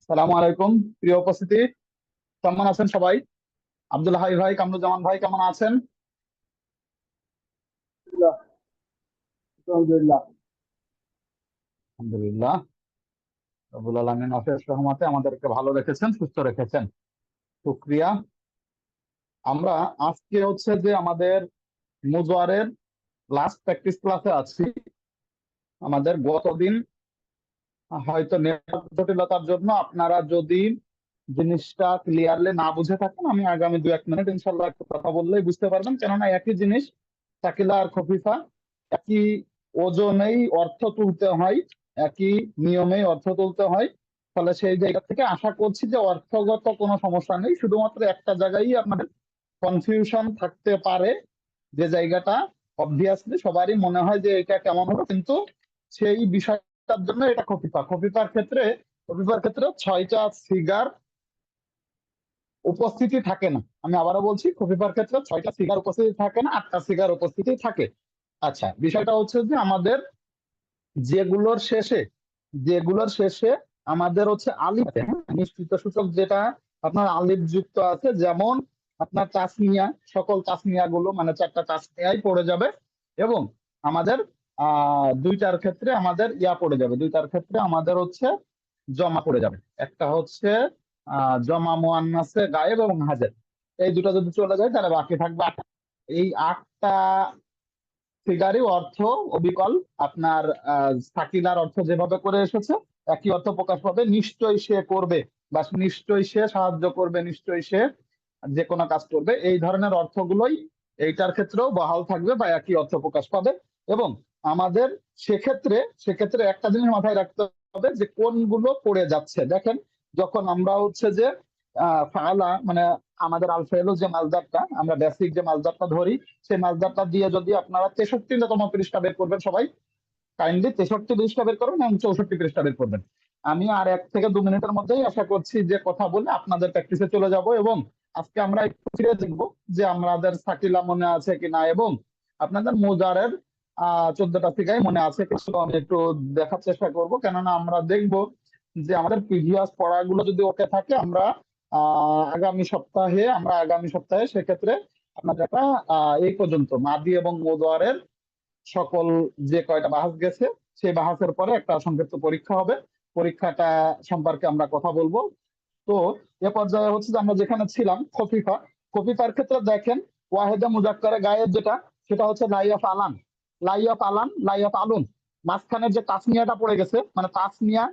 সালামু আলাইকুম। প্রিয় উপস্থিতি, কেমন আছেন সবাই? আব্দুল হাই ভাই, কামরুজ্জামান ভাই কেমন আছেন? আলহামদুলিল্লাহ। আলহামদুলিল্লাহ। রব্বুল আলামিন অশেষ রহমতে আমাদেরকে ভালো রেখেছেন, সুস্থ রেখেছেন। শুকরিয়া। আমরা আজকে হচ্ছে যে আমাদের মুজারের লাস্ট প্র্যাকটিস ক্লাসে আছি। আমাদের গতদিন হয়তো নেটওয়ার্ক জটিলতার জন্য আপনারা যদি জিনিসটা ক্লিয়ারলি না বুঝে থাকেন, আমি আগামী 2-1 মিনিট ইনশাল্লাহ একটু কথা বললেই বুঝতে পারবেন। কেননা একই জিনিস, শাকিলা আর খফিফা, একই ওজনেই অর্থ তুলতে হয়, একই নিয়মেই অর্থ তুলতে হয়। ফলে সেই জায়গা থেকে আশা করছি যে অর্থগত কোনো সমস্যা নেই, শুধুমাত্র একটা জায়গায় আপনাদের কনফিউশন থাকতে পারে, যে জায়গাটা অবভিয়াসলি সবারই মনে হয় যে এটা কেমন হবে, কিন্তু সেই বিষয়টার জন্য এটা খফিফার ক্ষেত্রে 6টা ফিগার উপস্থিতি থাকে না। আমি আবারও বলছি, খফিফার ক্ষেত্রে 6টা ফিগার উপস্থিতি থাকে না, 8টা ফিগার উপস্থিতি থাকে। আচ্ছা, বিষয়টা হচ্ছে যে আমাদের যেগুলোর শেষে যেগুলোর শেষে আমাদের হচ্ছে আলিফ আছে, হ্যাঁ, নিশ্চিত সূচক যেটা আপনার আলিফ যুক্ত আছে, যেমন আপনার তাসনিয়া, সকল তাসনিয়া গুলো মানে 4টা তাসনিয়াই পড়ে যাবে। এবং আমাদের দুইটার ক্ষেত্রে আমাদের পড়ে যাবে, দুইটার ক্ষেত্রে আমাদের হচ্ছে জমা পড়ে যাবে। একটা হচ্ছে জমা মুয়ান্নাসে গায়েব এবং হাজের, এই দুটো যদি চলে যায় তাহলে বাকি থাকবে 8। এই 8টা ফিগারই অর্থ অবিকল আপনার সাকিলার অর্থ যেভাবে করে এসেছে একই অর্থ প্রকাশ পাবে। নিশ্চয়ই সে করবে, বা নিশ্চয়ই সে সাহায্য করবে, নিশ্চয়ই সে যে কোনো কাজ করবে, এই ধরনের অর্থগুলোই এইটার ক্ষেত্রেও বহাল থাকবে বা একই অর্থ প্রকাশ পাবে। এবং আমাদের সেক্ষেত্রে সেক্ষেত্রে একটা জিনিস মাথায় রাখতে হবে যে কোনগুলো পড়ে যাচ্ছে। দেখেন, যখন আমরা হচ্ছে যে ফাআলা মানে আমাদের আল ফাইলু যে মালদারটা, আমরা বেসিক যে মালদারটা ধরি, সেই মালদারটা দিয়ে যদি আপনারা 63তম পৃষ্ঠা বের করবেন সবাই, কাইন্ডলি 63 পৃষ্ঠা বের করবেন এবং 64 পৃষ্ঠা বের করবেন। আমি আর 1 থেকে 2 মিনিটের মধ্যেই আশা করছি যে কথা বলে আপনাদের প্র্যাকটিসে চলে যাব। এবং আজকে আমরা একটু ফিরে দেখবো যে আমাদের সাকিলা মনে আছে কিনা, এবং আপনাদের মুজারের 14টা ফিগাই মনে আছে কিছু, আমি একটু দেখার চেষ্টা করব। কেননা আমরা দেখব যে আমাদের প্রিভিয়াস পড়াগুলো যদি ওকে থাকে, আমরা আগামী সপ্তাহে সেক্ষেত্রে আপনাদের একটা এই পর্যন্ত মাদি এবং মুজারের সকল যে কয়টা বাহাস গেছে, সেই বাহাসের পরে একটা সংক্ষিপ্ত পরীক্ষা হবে। পরীক্ষাটা সম্পর্কে আমরা কথা বলবো। তো এ পর্যায়ে হচ্ছে যে আমরা যেখানে ছিলাম, খফিফার ক্ষেত্রে দেখেন, ওয়াহেদে মুজাক্কারে গায়েব যেটা, সেটা হচ্ছে লাইয়াফ আলান, লাইয়াফ আলান, লাইয়াফ আলুন। মাঝখানের যে তাসনিয়াটা পড়ে গেছে, মানে তাসনিয়া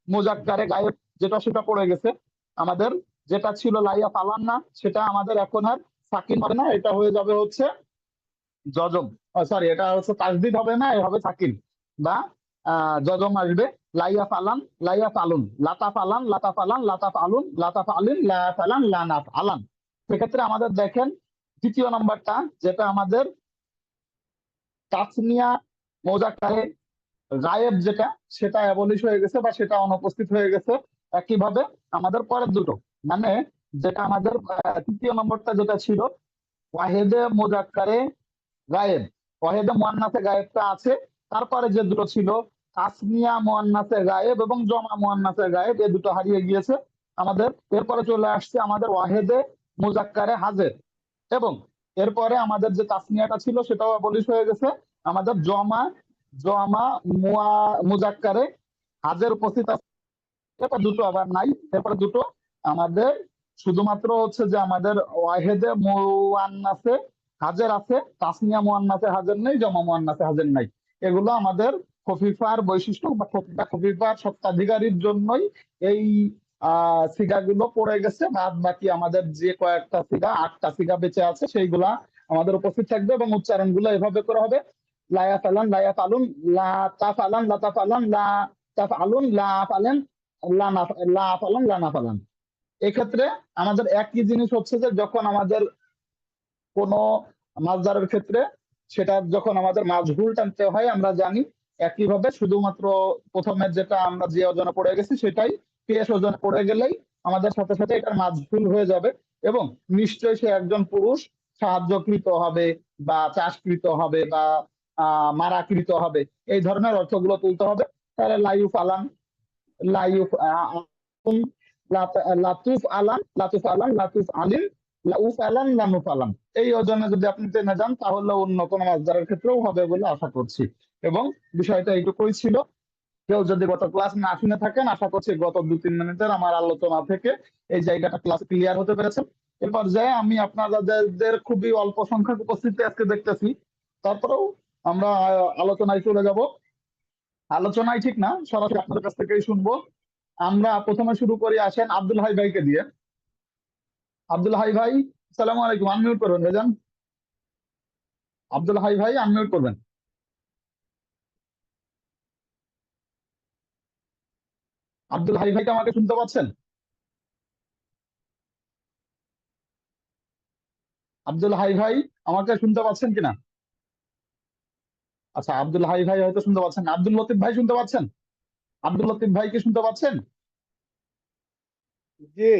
মুজাক্কারে গায়েব যেটা, সেটা পড়ে গেছে আমাদের। যেটা ছিল লাইয়াফ আলান না, সেটা আমাদের এখন আর সাকিন হবে না, এটা হয়ে যাবে হচ্ছে জজম। সরি, এটা হচ্ছে তাসদিদ হবে না, এ হবে সাকিন বা জজম আসবে। লাইয়া ফালান, লাইয়া ফালুন, লাতা ফালান, লাতা ফালান, লাতা ফালুন, লাতা ফালিন, লা ফালান, লানা ফালান। সেক্ষেত্রে আমাদের দেখেন দ্বিতীয় নম্বরটা, যেটা আমাদের তাসনিয়া মোজাক্কারে গায়েব যেটা, সেটা অ্যাবলিশ হয়ে গেছে বা সেটা অনুপস্থিত হয়ে গেছে। একইভাবে আমাদের পরের দুটো, মানে যেটা আমাদের তৃতীয় নম্বরটা যেটা ছিল ওয়াহেদে মোজাক্কারে গায়েব, ওয়াহেদে মুয়ান্নাসে গায়েবটা আছে। তারপরে যে দুটো ছিল তাসনিয়া মুয়ান্নাসে গায়েব এবং জমা মুয়ান্নাসে গায়েব, এই দুটো হারিয়ে গিয়েছে আমাদের। এরপরে চলে আসছে আমাদের ওয়াহেদে মুজাক্কারে হাজের, এবং এরপরে আমাদের যে তাসনিয়াটা ছিল সেটাও অ্যাবলিশ হয়ে গেছে। আমাদের জমা জমা মুজাক্কারে হাজের উপস্থিত আছে, এরপর দুটো আবার নাই। এরপরে দুটো আমাদের শুধুমাত্র হচ্ছে যে আমাদের ওয়াহেদে মুয়ান্নাসে হাজের আছে, তাসনিয়া মুয়ান্নাসে হাজের নেই, জমা মুয়ান্নাসে হাজের নাই। এগুলো আমাদের খফিফার বৈশিষ্ট্য বা খফিফার স্বত্বাধিকারীর জন্যই এই সিগাগুলো পড়ে গেছে। বাদ বাকি আমাদের যে কয়েকটা সিগা, 8টা সিগা বেঁচে আছে, সেইগুলা আমাদের উপস্থিত থাকবে এবং উচ্চারণগুলো এভাবে করে হবে: লায়া ফালান, লায়া ফালুন, লা তা ফালান, লাতা ফালান, লা তা ফালুন, লা ফালেন, লানা, লা ফালান, লানা ফালান। এক্ষেত্রে আমাদের একই জিনিস হচ্ছে যে যখন আমাদের কোনো মাছদারের ক্ষেত্রে সেটা যখন আমাদের মাছহুল টানতে হয়, আমরা জানি একইভাবে শুধুমাত্র প্রথমের যেটা আমরা যে ওজনে পড়ে গেছি সেটাই পেশ ওজনে পড়ে গেলেই আমাদের সাথে সাথে এটা মাছহুল হয়ে যাবে। এবং নিশ্চয়ই সে একজন পুরুষ সাহায্যকৃত হবে বা চাষকৃত হবে বা মারাকৃত হবে, এই ধরনের অর্থগুলো তুলতে হবে। তাহলে লাইউ ফালান, লাইউ লাতুফ আলান, লাতুফ আলান, লাতুফ আলিম, লাউফ আলান, লানুফ আলান। এই ওজনে যদি আপনি টেনে যান তাহলে অন্য কোনো মাসদারের ক্ষেত্রেও হবে বলে আশা করছি। এবং বিষয়টা এইটুকুই ছিল। কেউ যদি গত ক্লাস না শুনে থাকেন, আশা করছি গত 2-3 মিনিটের আমার আলোচনা থেকে এই জায়গাটা ক্লাস ক্লিয়ার হতে পেরেছেন। এরপর যে আমি আপনাদের খুবই অল্প সংখ্যক উপস্থিতি আজকে দেখতেছি, তারপরেও আমরা আলোচনায় চলে যাব। আলোচনায় ঠিক না, সরাসরি আপনাদের কাছ থেকেই শুনবো। আমরা প্রথমে শুরু করি, আসেন আব্দুল হাই ভাইকে দিয়ে। আব্দুল হাই ভাই, আসসালামু আলাইকুম। আনমিউট করবেন ভাইজান। আব্দুল হাই ভাই, আনমিউট করবেন। আব্দুল হাই ভাইকে আমাকে শুনতে পাচ্ছেন? আব্দুল হাই ভাই আমাকে শুনতে পাচ্ছেন কিনা? আচ্ছা, আব্দুল হাই ভাই হয়তো শুনতে পাচ্ছেন না। আব্দুল লতিফ ভাই শুনতে পাচ্ছেন? আব্দুল লতিফ ভাই কি শুনতে পাচ্ছেন? জি।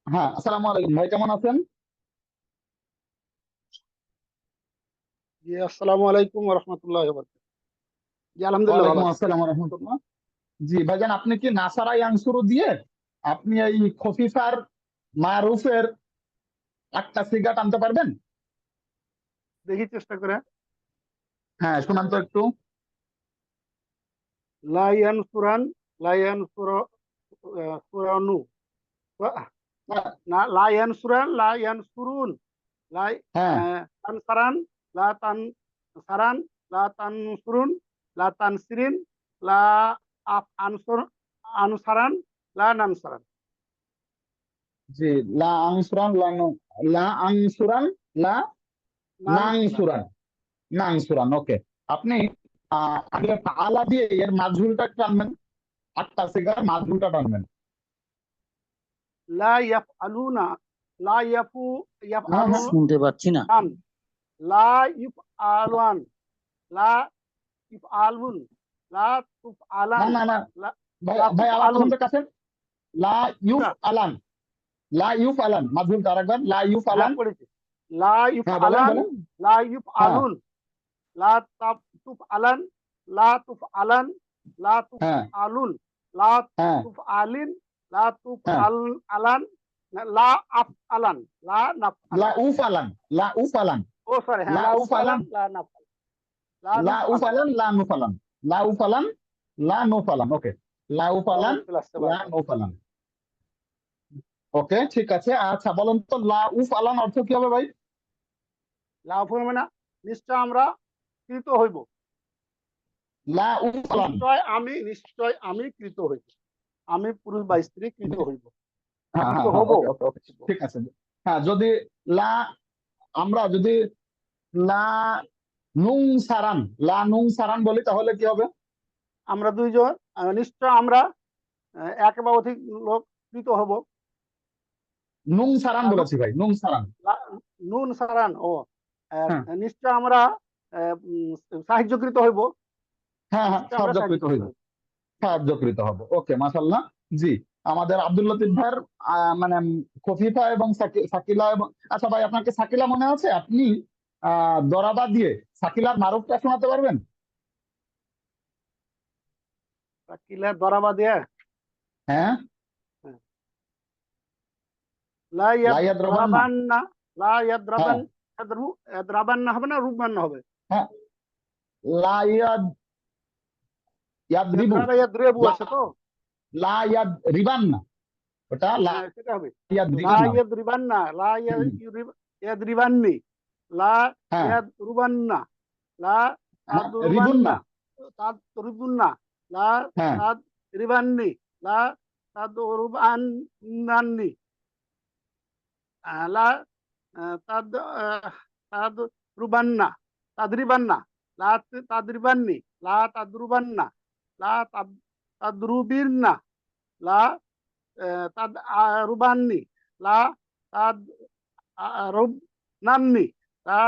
হ্যাঁ, আসসালামু আলাইকুম ভাই, কেমন আছেন? জি, আসসালামু আলাইকুম ওয়া রাহমাতুল্লাহি ওয়া বারাকাতুহু। জি, আলহামদুলিল্লাহ ভালো ওয়ালাইকুম আছি। আসসালাম ওয়া রাহমাতুল্লাহ। জি ভাইজান, আপনি কি নাসারা ইয়ানসুরু দিয়ে আপনি এই খফিফার মারুফের একটা সিগাট আনতে পারবেন? দেখি চেষ্টা করে। হ্যাঁ, শোনান তো একটু। লা ইয়ানসুরান, লা ইয়ানসুরা, সুরানু, না, লা ইয়ানসুরান, লা ইয়ানসুরুন, লা হ্যাঁ তানসারান, লা তানসারান, লা তানসুরুন, লা তানসিরিন, লা আনসুর, আনসারান, লা নানসারান। জি, লা আংসুরান, লা আংসুরান, লা নানসারান। নাংসুরান, নাংসুরান। ওকে, আপনি আগে আলা দিয়ে এর মাঝুলটা টানবেন, আটটা সিগার মাঝুলটা টানবেন। লা ইয়াফআলুনা, লা হ্যাঁ হ্যাঁ, শুনতে পাচ্ছি না। ইয়াফআলুন, লা ইফআলুন, লা ইফআলুন, লা না তুফআলান, না না, লা ভাই লা ভাই আবার তুফআলুন। প্রথমটা কাছেন। লা ইউফ আলান, লা ইউফ আলান, মাঝুলটা আরেকবার, লা ইউফ হ্যাঁ, আলান। পড়েছি। লা হ্যাঁ বলেন ইফআলান, বলেন। লা হ্যাঁ ইফআলুন, লা তুফআলান, লা তুফআলান, লা হ্যাঁ তুফআলুন, লা হ্যাঁ তুফআলিন, লা হ্যাঁ, আলান, লা আফআলান, লা লা নাফআলান। উফ আলান, লা উফ আলান, ও সরি, হ্যাঁ, লা লা উফ আলান, উফআলান, লা নাফআলান, লা লা উফ নুফআলান। আলান, লা নুফ আলান, লা উফ আলান, লা নুফ আলান। ওকে, লা উফ আলান, ওয়ালাইকুম আসসালাম। লা নুফ আলান। ওকে, ঠিক আছে। আচ্ছা বলেন তো, লা উফ আলান অর্থ কি হবে ভাই? লাভ হবে না, নিশ্চয় আমরা কৃত হইব। লা উফ আলান। নিশ্চয় আমি কৃত হইব। আমি পুরুষ বা স্ত্রী কৃত হইব, হ্যাঁ কৃত হ্যাঁ হ্যাঁ, হব। ওকে ওকে ওকে, ঠিক আছে। হ্যাঁ, যদি লা, আমরা যদি লা নুং সারান, লা নুং সারান বলি তাহলে কি হবে? আমরা দুইজন, নিশ্চয় আমরা এক বা অধিক লোক কৃত হব। নুং সারান লা- বলেছি ভাই, নুং সারান। নুন সারান, ও হ্যাঁ নিশ্চয় আমরা সাহায্যকৃত হইব। হ্যাঁ হ্যাঁ, নিশ্চয় আমরা সাহায্যকৃত সাহায্যকৃত হইব, হইব। সাহায্যকৃত হবে। ওকে, মাশাআল্লাহ। জি, আমাদের আব্দুল লতিফ ভাইয়ের মানে খফিফা এবং সাকিলা এবং, আচ্ছা ভাই, আপনাকে সাকিলা মনে আছে? আপনি দরাবা দিয়ে সাকিলার মারুফটা শোনাতে পারবেন? কিলা দরাবা দিয়ে, হ্যাঁ, লা লাইয়াদ রবান না। ইয়াদরাবান্না, লা হ্যাঁ ইয়াদরাবান্না হবে না রুবান্না হবে? হ্যাঁ, লাইয়াদ ইয়াদরিবু, ইয়াদরাবা ইয়াদরিবু লা আছে তো? লা ইয়াদ রিবান না, ওটা লা হ্যাঁ, সেটা হবে। ইয়াদ লা রিবান না। ইয়াদরিবান্না, লা হুম, ইয়াদরিবান্নি, লা হ্যাঁ ইয়াদরুবান্না, লা হ্যাঁ, রিবুন না। তাদরুবান্না, তাদরুবুন্না, লা হ্যাঁ তাদরিবান্নি, লা তাদরুবান্নান্নি, লা তাদ তাদরুবান্না, তাদরিবান্না, লা তাদরিবান্নি, লা তাদরুবান্না, লা তাদরুবিন্না, লা তাদরুবান্নি, লা তাদরুবনান্নি, লা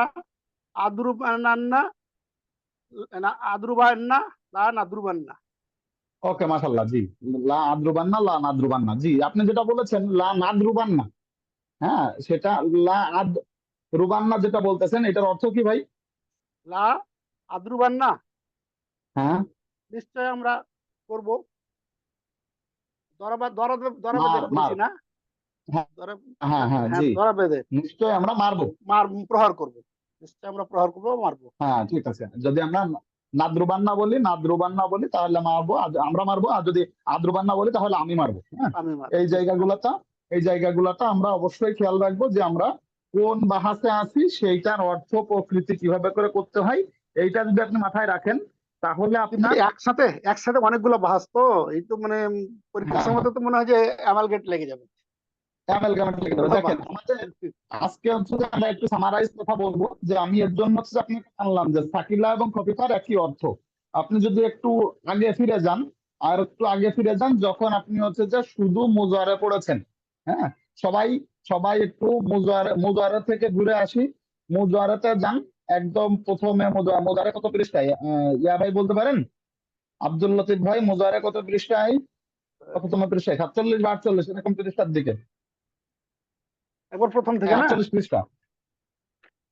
আদরুবান্না, আদরুবান্না, লা নাদরুবান্না। ওকে, মাশাআল্লাহ। জি, লা আদ্রুবান না, লা নাদ্রুবান না। জি, আপনি যেটা বলেছেন লা নাদ্রুবান না, হ্যাঁ সেটা লা আদ রুবান না যেটা বলতেছেন, এটার অর্থ কি ভাই? লা আদরুবান্না, হ্যাঁ নিশ্চয় আমরা করব। ধরা বেঁধে বলেছি না? হ্যাঁ ধরা, হ্যাঁ হ্যাঁ হ্যাঁ জি, ধরা বেঁধে নিশ্চয়ই আমরা মারবো। প্রহার করবো। নিশ্চয় আমরা প্রহার করবো, মারবো। হ্যাঁ ঠিক আছে, যদি আমরা নাদ্রুবান না বলি তাহলে মারবো, আমরা মারবো। আর যদি আদ্রুবান না বলি তাহলে আমি মারবো। হ্যাঁ, আমি মারবো, এই জি। জায়গাগুলোতে এই জায়গাগুলোতে আমরা অবশ্যই খেয়াল রাখবো যে আমরা কোন বাহাসে আছি, সেইটার অর্থ প্রকৃতি কিভাবে করে করতে হয়, এইটা যদি আপনি মাথায় রাখেন তাহলে কিন্তু আপনার। একসাথে একসাথে অনেকগুলো বাহাস তো, এই তো মানে পরীক্ষার হ্যাঁ সময় হ্যাঁ, তো মনে হয় যে অ্যামালগেট লেগে যাবে। অ্যামালগামেট লেগে যাবে। এতগুলো দেখেন বাহাস। আমাদের আজকে হচ্ছে যে আমরা একটু সামারাইজ কথা বলবো, যে আমি এর জন্য হচ্ছে যে আপনাকে আনলাম যে সাকিলা এবং খফিফার একই অর্থ। আপনি যদি একটু আগে ফিরে যান, আর একটু আগে ফিরে যান যখন আপনি হচ্ছে যে শুধু মুজারে পড়েছেন। হ্যাঁ, সবাই সবাই একটু মুজারে থেকে ঘুরে আসি, মুজারেতে যান। একদম প্রথমে মুজারে কত পৃষ্ঠায়, ইয়া ভাই বলতে পারেন? আব্দুল লতিফ ভাই, মুজারে কত পৃষ্ঠায়? কততম পৃষ্ঠায়, 47 বা 48 এরকম পৃষ্ঠার দিকে? একবার প্রথম থেকে হ্যাঁ না? 48 পৃষ্ঠা।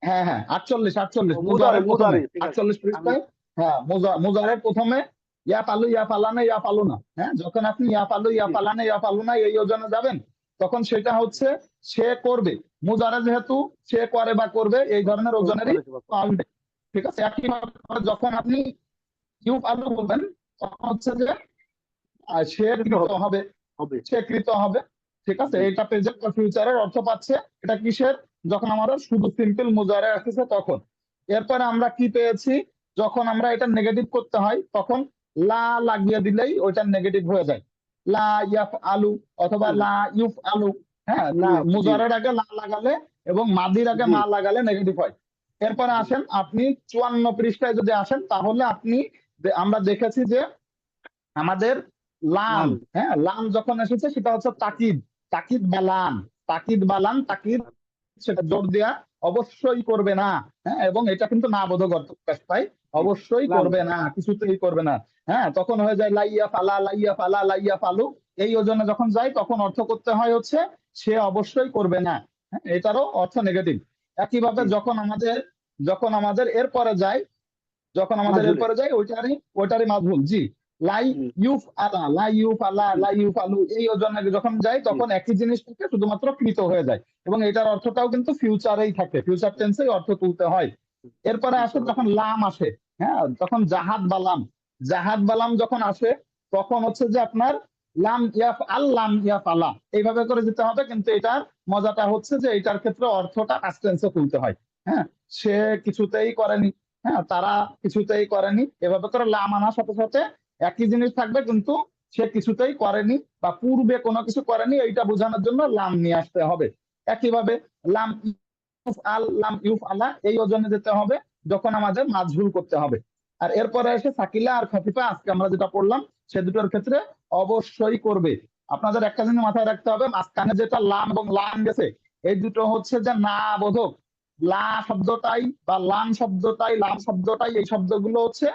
হ্যাঁ হ্যাঁ 48 ও, 48 মুদারে মুজারের প্রথমে মুদারে, ঠিক আছে। 48 আমি, পৃষ্ঠায়। হ্যাঁ, মুজারের প্রথমে ইয়া পালু ইয়া পালানা ইয়া পালু না। হ্যাঁ, যখন আপনি ইয়া পালু ইয়া জি, পালানা ইয়া পালু না এই ওজনে যাবেন, তখন সেটা হচ্ছে সে করবে। মুজারে যেহেতু সে করে বা করবে এই ধরনের ওজনেরই করে দেবো। আসবে। ঠিক আছে, একইভাবে যখন আপনি ইউ পালু বলবেন, তখন হচ্ছে যে সে কৃত কৃত হবে, হবে, হবে। সে কৃত হবে। ঠিক আছে, জি, এটা প্রেজেন্ট বা ফিউচারের অর্থ পাচ্ছে। এটা কিসের? যখন আমরা শুধু সিম্পল মুজারে আসতেছে তখন। এরপরে আমরা কি পেয়েছি? যখন আমরা এটা নেগেটিভ করতে হয় তখন লা লাগিয়ে দিলেই ওইটা নেগেটিভ হয়ে যায়। লা ইয়াফ আলু অথবা হুম, লা ইউফ আলু। হ্যাঁ, লা আলু, জি, মুজারের আগে লা লাগালে এবং মাদির আগে জি, মা লাগালে নেগেটিভ হয়। এরপরে জি, আসেন আপনি 54 পৃষ্ঠায় যদি আসেন তাহলে আপনি আমরা দেখেছি যে আমাদের লাম, লাম, হ্যাঁ লাম যখন এসেছে সেটা হচ্ছে তাকিদ। তাকিদ সেটা জোর দেয়া অবশ্যই করবে না। হ্যাঁ, এবং এটা কিন্তু না বোধক অর্থ প্রকাশ পায়। জি, অবশ্যই লাম, করবে না, কিছুতেই করবে না। হ্যাঁ, তখন হয়ে যায় লাইয়া ফালা লাইয়া ফালা লাইয়া ফালু। এই ওজনে যখন যায় তখন অর্থ করতে হয় হচ্ছে সে অবশ্যই করবে না। হ্যাঁ, এটারও অর্থ নেগেটিভ। একইভাবে জি, যখন আমাদের এরপরে যায়, মাজুলে, ওইটারই মাঝুল। জি, লাই হুম, জি, লাই ইউফ আলু এই ওজনে যখন যায় জি, তখন একই জিনিস থেকে শুধুমাত্র কৃত হয়ে যায়, এবং এটার অর্থটাও কিন্তু ফিউচারেই থাকে, ফিউচার টেন্সেই অর্থ তুলতে হয়। এরপরে আসে ফিউচার হবে। যখন লাম আসে। হ্যাঁ, তখন জাহাদ বালাম যখন আসে তখন হচ্ছে যে আপনার লাম ইয়াফ আলা এইভাবে করে যেতে হবে, কিন্তু এটার মজাটা হচ্ছে যে এটার ক্ষেত্রে অর্থটা পাস্ট টেন্সে তুলতে হয়। হ্যাঁ, সে কিছুতেই করেনি। হ্যাঁ, তারা কিছুতেই করেনি, এভাবে করে লাম আনার সাথে সাথে একই জিনিস থাকবে, কিন্তু সে কিছুতেই করেনি বা পূর্বে কোনো কিছু করেনি এইটা বোঝানোর জন্য লাম নিয়ে আসতে হবে। একইভাবে লাম লাম ইউফ আলা এই ওজনে যেতে হবে যখন আমাদের মাজহুল করতে হবে। আর এরপরে এসে সাকিলা আর খফিফা আজকে আমরা যেটা পড়লাম সে দুটোর ক্ষেত্রে অবশ্যই করবে। আপনাদের একটা জিনিস মাথায় রাখতে হবে, মাঝখানে যেটা লাম এবং লাম গেছে এই দুটো হচ্ছে যে না বোধক। লা শব্দটাই বা লাম শব্দটাই এই শব্দগুলো হচ্ছে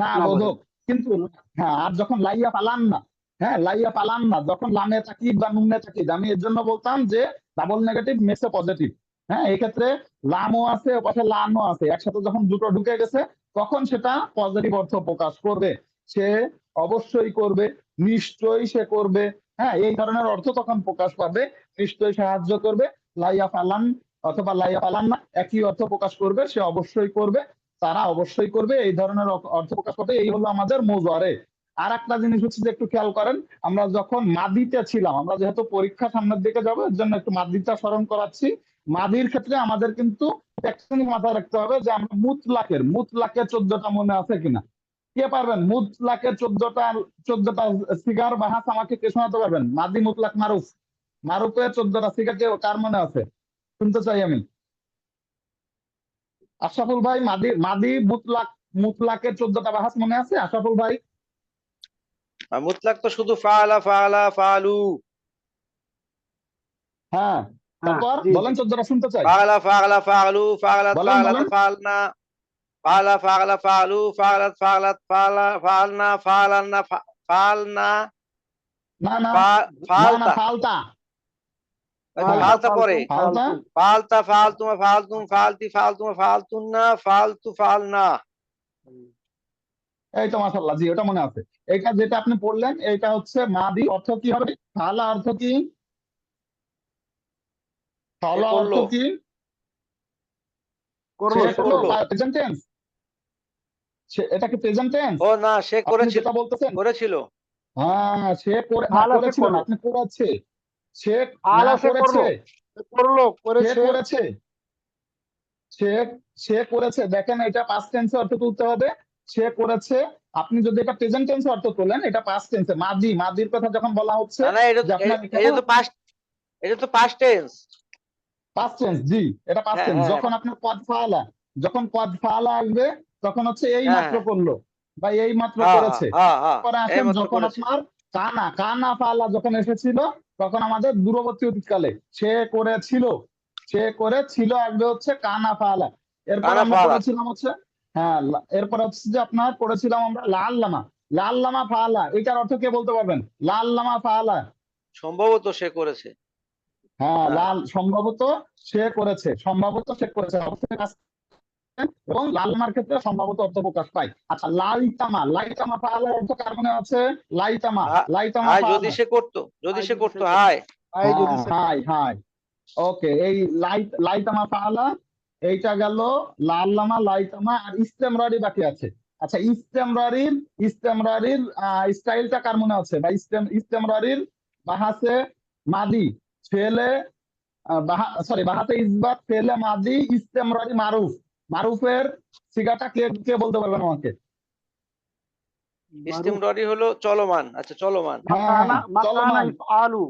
না না বোধ, বোধক। কিন্তু হ্যাঁ, আর যখন লাইয়া পালান না, হ্যাঁ লাইয়া পালান না যখন লামে তাকিদ বা নুনে তাকিদ, আমি এর জন্য বলতাম যে ডাবল নেগেটিভ মেসে পজিটিভ। হ্যাঁ, এই ক্ষেত্রে লামও আছে পাশে লানও আছে, একসাথে যখন দুটো ঢুকে গেছে তখন সেটা পজিটিভ অর্থ প্রকাশ করবে। সে অবশ্যই করবে, নিশ্চয়ই সে করবে। হ্যাঁ, এই ধরনের অর্থ তখন প্রকাশ পাবে। নিশ্চয়ই সাহায্য করবে, লাইয়া পালান অথবা লাইয়া পালান না একই অর্থ প্রকাশ করবে, সে অবশ্যই করবে, তারা অবশ্যই করবে, এই ধরনের অর্থ প্রকাশ পাবে। এই হলো আমাদের মুজারে। আর একটা জিনিস হচ্ছে যে একটু খেয়াল করেন, আমরা যখন মাদিতে ছিলাম, আমরা যেহেতু পরীক্ষা সামনের দিকে যাবো এর জন্য একটু মাদিটা স্মরণ করাচ্ছি। মাদির ক্ষেত্রে আমাদের কিন্তু একটা জিনিস মাথায় রাখতে হবে যে আমরা মুতলাকের 14টা মনে আছে কিনা? কে পারবেন মুতলাকের 14টা সিগার বাহাস আমাকে কে শোনাতে পারবেন? মাদি মুতলাক মারুফ, মারুফের 14টা সিগার কে কার মনে আছে? শুনতে চাই আমি। আশরাফুল ভাই, মাদি মাদি মুতলাকের 14টা বাহাস মনে আছে আশরাফুল ভাই? আর মুতলাক তো শুধু ফাআলা ফাআলা ফাআলু। হ্যাঁ, হ্যাঁ, তারপর জি, জি, বলেন 14টা শুনতে চাই। ফাআলা ফাআলা ফাআলু, ফাআলাত বলেন ফাআলাত বলেন। ফাআলনা, ফাআলা ফাআলা ফাআলু, ফাআলাত ফাআলাত ফাআলা ফাআলনা, ফাআলান্না ফাআলনা, না না না না, ফাআলতা। ফালতা। তো হ্যাঁ, ফালতা পরে ফালতা। ফালতু, ফালতা, ফালতুমা, ফালতুম, ফালতি, ফালতুমা, ফালতুন্না, ফালতু, ফালনা। এই তো মাশাআল্লাহ, জি ওটা মনে আছে। এটা যেটা আপনি পড়লেন এটা হচ্ছে মাদি, অর্থ কি হবে? ফালা অর্থ কি? সে ফালা অর্থ করলো কি? করলো সে সে করলো, করলো প্রেজেন্ট টেন্স। এটা কি প্রেজেন্ট টেন্স ও না, সে আপনি করেছিল, যেটা বলতেছেন? করেছিল। হ্যাঁ, সে করে না, ফালা সে করেছিল না, করলো, আপনি করেছে। সে না ফালা সে করেছে, করলো, সে করলো সে করেছে। করেছে, সে সে করেছে। দেখেন এটা পাস্ট টেন্সে অর্থ তুলতে হবে। সে করেছে। আপনি যদি এটা প্রেজেন্ট টেন্সে অর্থ তোলেন, এটা পাস্ট টেন্সে মাদি, মাদির কথা যখন বলা হচ্ছে না না, যে আপনার এখানে এটা তো পাস্ট, এটা তো পাস্ট টেন্স। পাস্ট টেন্স, জি এটা পাস্ট হ্যাঁ টেন্স। হ্যাঁ যখন আপনার কদ ফাআলা, যখন কদ ফাআলা আসবে তখন হচ্ছে এই হ্যাঁ মাত্র হ্যাঁ করলো বা এই মাত্র হ্যাঁ করেছে। হ্যাঁ হ্যাঁ, পরে আসেন এইমাত্র যখন করেছে। আপনার কানা, কানা ফাআলা যখন এসেছিল তখন আমাদের দূরবর্তী অতীতকালে সে করেছিল, সে করেছিল আসবে হচ্ছে কানা ফাআলা। এরপর কানা আমরা ফালা। পড়েছিলাম হচ্ছে, হ্যাঁ এরপর হচ্ছে যে আপনার পড়েছিলাম আমরা লাল্লামা, লাল্লামা ফাআলা। এটার অর্থ কে বলতে পারবেন? লাল্লামা ফাআলা। সম্ভবত সে করেছে। হ্যাঁ, হ্যাঁ, লাল সম্ভবত সে করেছে, সম্ভবত সে করেছে, অবশ্যই কাজ করেন। এবং লালমার ক্ষেত্রে সম্ভবত অর্থ প্রকাশ পায়। আচ্ছা, লাইতামা, লাইতামা ফাআলার অর্থ কার মনে আছে? লাইতামা, লাইতামা হায় যদি ফাআলা। সে করতো, যদি ভাই সে যদি সে করতো, করতো, হায়। ভাই যদি হ্যাঁ, সে হাই করতো। হাই। ওকে, এই লাইতামা ফাআলা এইটা গেল। লাল্লামা, লাইতামা আর ইস্তেমরারি বাকি আছে। আচ্ছা, ইস্তেমরারির স্টাইলটা কার মনে আছে? বা ইস্তেমরারির বাহাসে মাদি ফেলে, সরি, বাহাতে ইসবাত ফেলে মাদি ইস্তেমরারি মারুফ। মারুফের সিগাটা কে কে বলতে পারবেন আমাকে? মারুফ। ইস্তিমররি হলো চলমান। আচ্ছা, চলমান। হ্যাঁ, মাকানা, মাকানা চলমান। ইফআলু।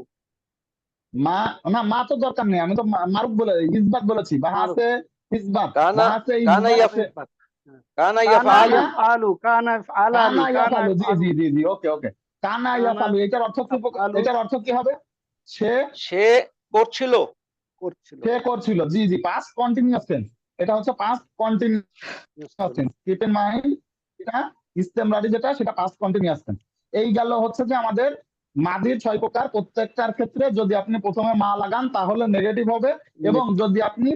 মা, না মা তো দরকার নেই, আমি তো মারুফ বলে ইসবাত বলেছি। মারুফ। বাহাসে ইসবাত, কানা, বাহাসে কানা ইসবাত ইয়া, কানা ইফআল। হ্যাঁ। কানা ইয়া কানা ফালু। কানা, ইফআলু, কানা ইফআলানি, কানা কানা ইয়াফালু, জি ইফআলু, জি জি জি, ওকে ওকে। কানা কানা ইয়াফালু, এটার অর্থ কি? ইফআলু এটার অর্থ কি হবে? সে, সে করছিল। করছিল। সে করছিল, জি জি, পাস্ট কন্টিনিউয়াস টেন্স। এটা হচ্ছে past continuous tense, keep in mind. এটা ইস্তেমরারি যেটা, সেটা পাস্ট কন্টিনিউয়াস টেন্স। এই গেল হচ্ছে যে আমাদের মাদির 6 প্রকার। প্রত্যেকটার ক্ষেত্রে যদি আপনি প্রথমে মা লাগান তাহলে নেগেটিভ হবে, এবং যদি আপনি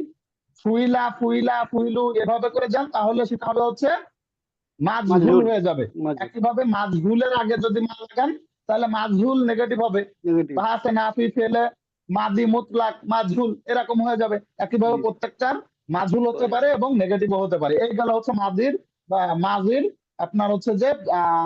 ফুইলা, ফুইলা, ফুইলু এভাবে করে যান তাহলে সেটা হবে হচ্ছে মাজহুল মাজহুল, হয়ে যাবে। মাজহুল, একইভাবে মাজহুলের আগে যদি মা লাগান তাহলে মাজহুল নেগেটিভ হবে। নেগেটিভ। বাহাসে নাফি ফেলে মাদি মুতলাক মাজহুল এরকম হয়ে যাবে। একইভাবে জি। প্রত্যেকটার মাজহুল হতে পারে এবং নেগেটিভও হতে পারে। এই গেল হচ্ছে মাদির বা মাজির আপনার হচ্ছে যে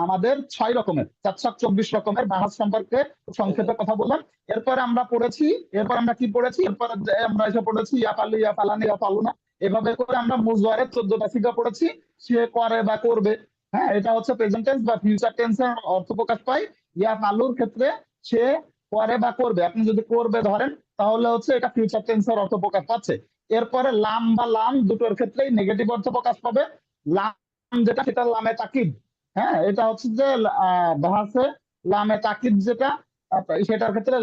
আমাদের 6 রকমের, 424 রকমের বাহাস সম্পর্কে সংক্ষেপে কথা বললাম। এরপরে আমরা পড়েছি, এরপর আমরা কি পড়েছি? এরপর আমরা এসে পড়েছি ইয়াফালু, ইয়াফালানি, ইয়াফালুনা। এভাবে করে আমরা মুজওয়ারের 14টা সিগা পড়েছি। সে করে বা করবে। হ্যাঁ, এটা হচ্ছে প্রেজেন্ট টেন্স বা ফিউচার টেন্সের অর্থ প্রকাশ পায়। ইয়াফালুর ক্ষেত্রে সে করে বা করবে। আপনি যদি করবে ধরেন তাহলে হচ্ছে এটা ফিউচার টেন্সের অর্থ প্রকাশ পাচ্ছে। এরপরে লাম বা লাম দুটোর ক্ষেত্রেই নেগেটিভ অর্থ প্রকাশ পাবে। লাম যেটা, সেটা লামে তাকিদ। হ্যাঁ, এটা হচ্ছে যে বাহাসে লামে তাকিদ যেটা, সেটার ক্ষেত্রে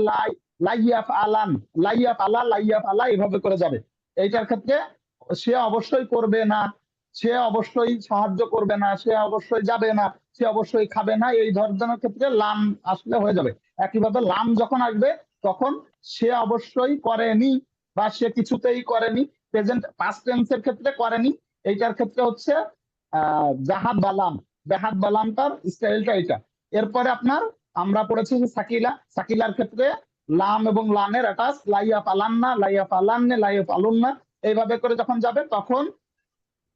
লাইয়াফ আলান, লাইয়াফ আলা, লাইয়াফ আলা এভাবে করে যাবে। এইটার ক্ষেত্রে সে অবশ্যই করবে না, সে অবশ্যই সাহায্য করবে না, সে অবশ্যই যাবে না, সে অবশ্যই খাবে না, এই ধরনের ক্ষেত্রে লাম আসলে হয়ে যাবে। একইভাবে লাম যখন আসবে তখন সে অবশ্যই করেনি বা সে কিছুতেই করেনি। প্রেজেন্ট পাস্ট টেন্সের ক্ষেত্রে করেনি। এইটার ক্ষেত্রে হচ্ছে জাহাদ বালাম, জাহাদ বালামটার স্টাইলটা এটা। এরপরে আপনার আমরা পড়েছি যে সাকিলা, সাকিলার ক্ষেত্রে লাম এবং লামের অ্যাটাচ, লাইয়া পালান্না, লাইয়া পালান্নে, লাইয়া পালুন্না এইভাবে করে যখন যাবে তখন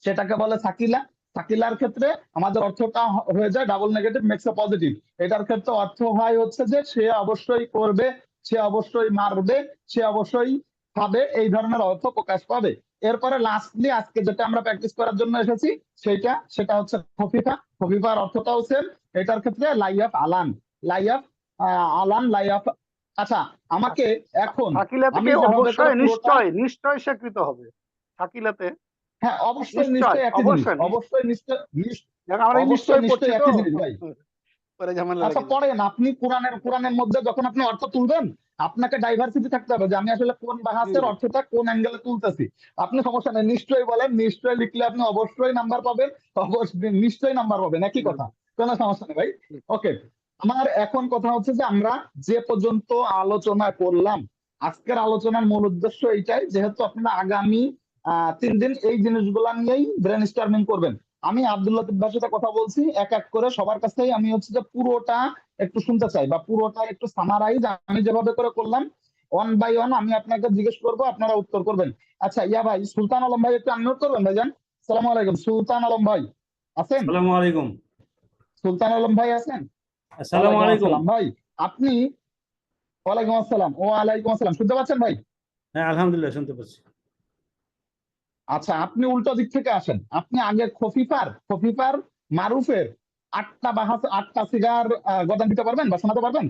সেটাকে বলে সাকিলা। সাকিলার ক্ষেত্রে আমাদের অর্থটা হয়ে যায় double negative makes a positive. এটার ক্ষেত্রে অর্থ হয় হচ্ছে যে সে অবশ্যই করবে, সে অবশ্যই মারবে, সে অবশ্যই খাবে, এই ধরনের অর্থ প্রকাশ পাবে। এরপরে লাস্টলি আজকে যেটা আমরা প্র্যাকটিস করার জন্য এসেছি সেটা হচ্ছে খফিফা। খফিফার অর্থটাও সেম। এটার ক্ষেত্রে লাইয়াফ আলান, লাইয়াফ আলান, লাইয়াফ। আচ্ছা, আমাকে এখন শাকিলা আমি থেকে যেভাবে করে অবশ্যই, পুরোটা, নিশ্চয় নিশ্চয় স্বীকৃত হবে শাকিলাতে। হ্যাঁ অবশ্যই নিশ্চয়, নিশ্চয়ই একই জিনিস, অবশ্যই অবশ্যই নিশ্চয়, দেখ আমরা অবশ্যই নিশ্চয় পড়ছি নিশ্চয়ই তো, একই জিনিস ভাই। পরে ঝামেলা আচ্ছা, লেগে যাবে। পড়েন আপনি কোরআনের মধ্যে যখন আপনি অর্থ তুলবেন আপনাকে ডাইভার্সিটি থাকতে হবে যে আমি আসলে কোন জি বাহাসের জি। অর্থটা কোন অ্যাঙ্গেলে তুলতেছি। আপনি সমস্যা নেই, নিশ্চয়ই বলেন, নিশ্চয়ই লিখলে আপনি অবশ্যই নাম্বার পাবেন, অবশ্যই নিশ্চয়ই নাম্বার পাবেন, একই কথা, কোনো সমস্যা নেই ভাই। ওকে, আমার এখন কথা হচ্ছে যে আমরা যে পর্যন্ত আলোচনা করলাম, আজকের আলোচনার মূল উদ্দেশ্য এইটাই, যেহেতু আপনারা আগামী 3 দিন এই জিনিসগুলা নিয়েই ব্রেন স্টর্মিং করবেন। আমি আব্দুল লতিফ ভাইয়ের সাথে কথা বলছি, এক এক করে সবার কাছেই আমি হচ্ছে যে পুরোটা একটু শুনতে চাই, বা পুরোটা একটু সামারাইজ আমি যেভাবে করে করলাম ওয়ান বাই ওয়ান আমি আপনাকে জিজ্ঞেস করবো, আপনারা উত্তর করবেন। আচ্ছা ইয়া ভাই, সুলতান আলম ভাই একটু আনমিউট করবেন ভাইজান। সালাম আলাইকুম, সুলতান আলম ভাই আছেন? আসসালামু আলাইকুম। সুলতান আলম ভাই আছেন? আসসালামু ওয়ালাইকুম আলাইকুম। আসসালাম ভাই। আপনি? ওয়ালাইকুম আসসালাম। ওয়ালাইকুম আসসালাম, শুনতে পাচ্ছেন ভাই? হ্যাঁ, আলহামদুলিল্লাহ শুনতে পাচ্ছি। আচ্ছা, আপনি উল্টো দিক থেকে আসেন। আপনি আগে খফিফার মারুফের 8টা বাহাস 8টা সিগার গদান দিতে পারবেন বা শোনাতে পারবেন?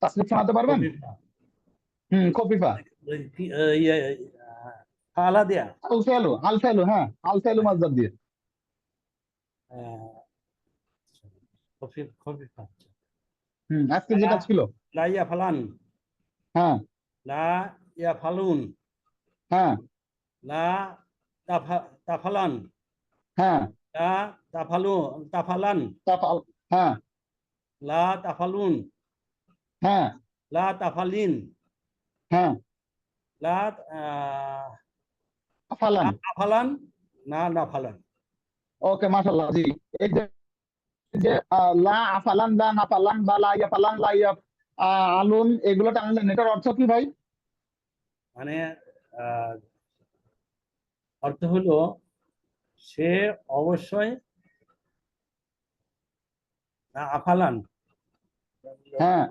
তাসরিফ শোনাতে পারবেন? খফিফা। ইয়ে, আলা দিয়া। আল ফেলু, হ্যাঁ আল ফেলু মাজদার দিয়ে। খফিফ খফিফা। আজকে যেটা ছিল। লা ইয়া ফালান, হ্যাঁ লা ইয়া ফালুন, হ্যাঁ লা তাফালান, হ্যাঁ লা তাফালান, তাফাল, হ্যাঁ লা তাফালুন, হ্যাঁ লা তাফালিন, হ্যাঁ লা আফালান। আফালান, না নাফালান। ওকে মাশাআল্লাহ, জি। এই যে যে লা আফালান, লা নাফালান, বা লা ইয়াফালান, লা ইয়া আলুন, এগুলো টানলেন, এটার অর্থ কি ভাই? মানে অর্থ হলো সে অবশ্যই আফালান। হ্যাঁ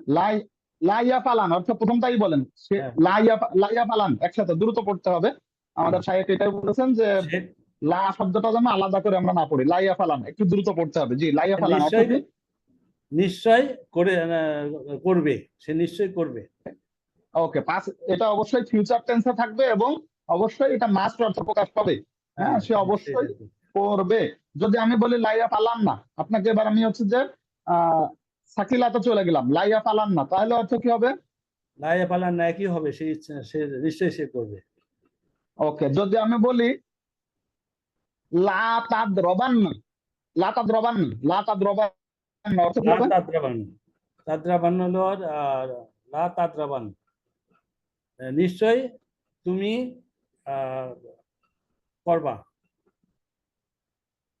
লাইয়া পালান অর্থ প্রথমটাই বলেন, সে হ্যাঁ। লাইয়া পালান একসাথে দ্রুত পড়তে হবে। আমাদের সাহেব এটাই বলেছেন যে লা শব্দটা যেন আলাদা করে আমরা না পড়ি, লাইয়া পালান একটু দ্রুত পড়তে হবে। জি, লাইয়া পালান অর্থ কি? নিশ্চয় করবে, সে নিশ্চয় করবে। ওকে, পাস, এটা অবশ্যই ফিউচার টেন্সে থাকবে এবং অবশ্যই এটা মাস্ট অর্থ প্রকাশ পাবে। হ্যাঁ, সে অবশ্যই করবে। যদি আমি বলি লাইয়া পালান না, আপনাকে এবার আমি হচ্ছে যে সাকিলাতে চলে গেলাম, লাইয়া পালান না, তাহলে অর্থ কি হবে? লাইয়া পালান না একই হবে, সে নিশ্চয়ই সে করবে। ওকে, যদি আমি বলি লা তাদরবান, লা তাদরবান, লা তাদরবান অর্থ কি হবে? তাদ্রাবান হলো লা তাদ্রাবান, নিশ্চয় তুমি করবা।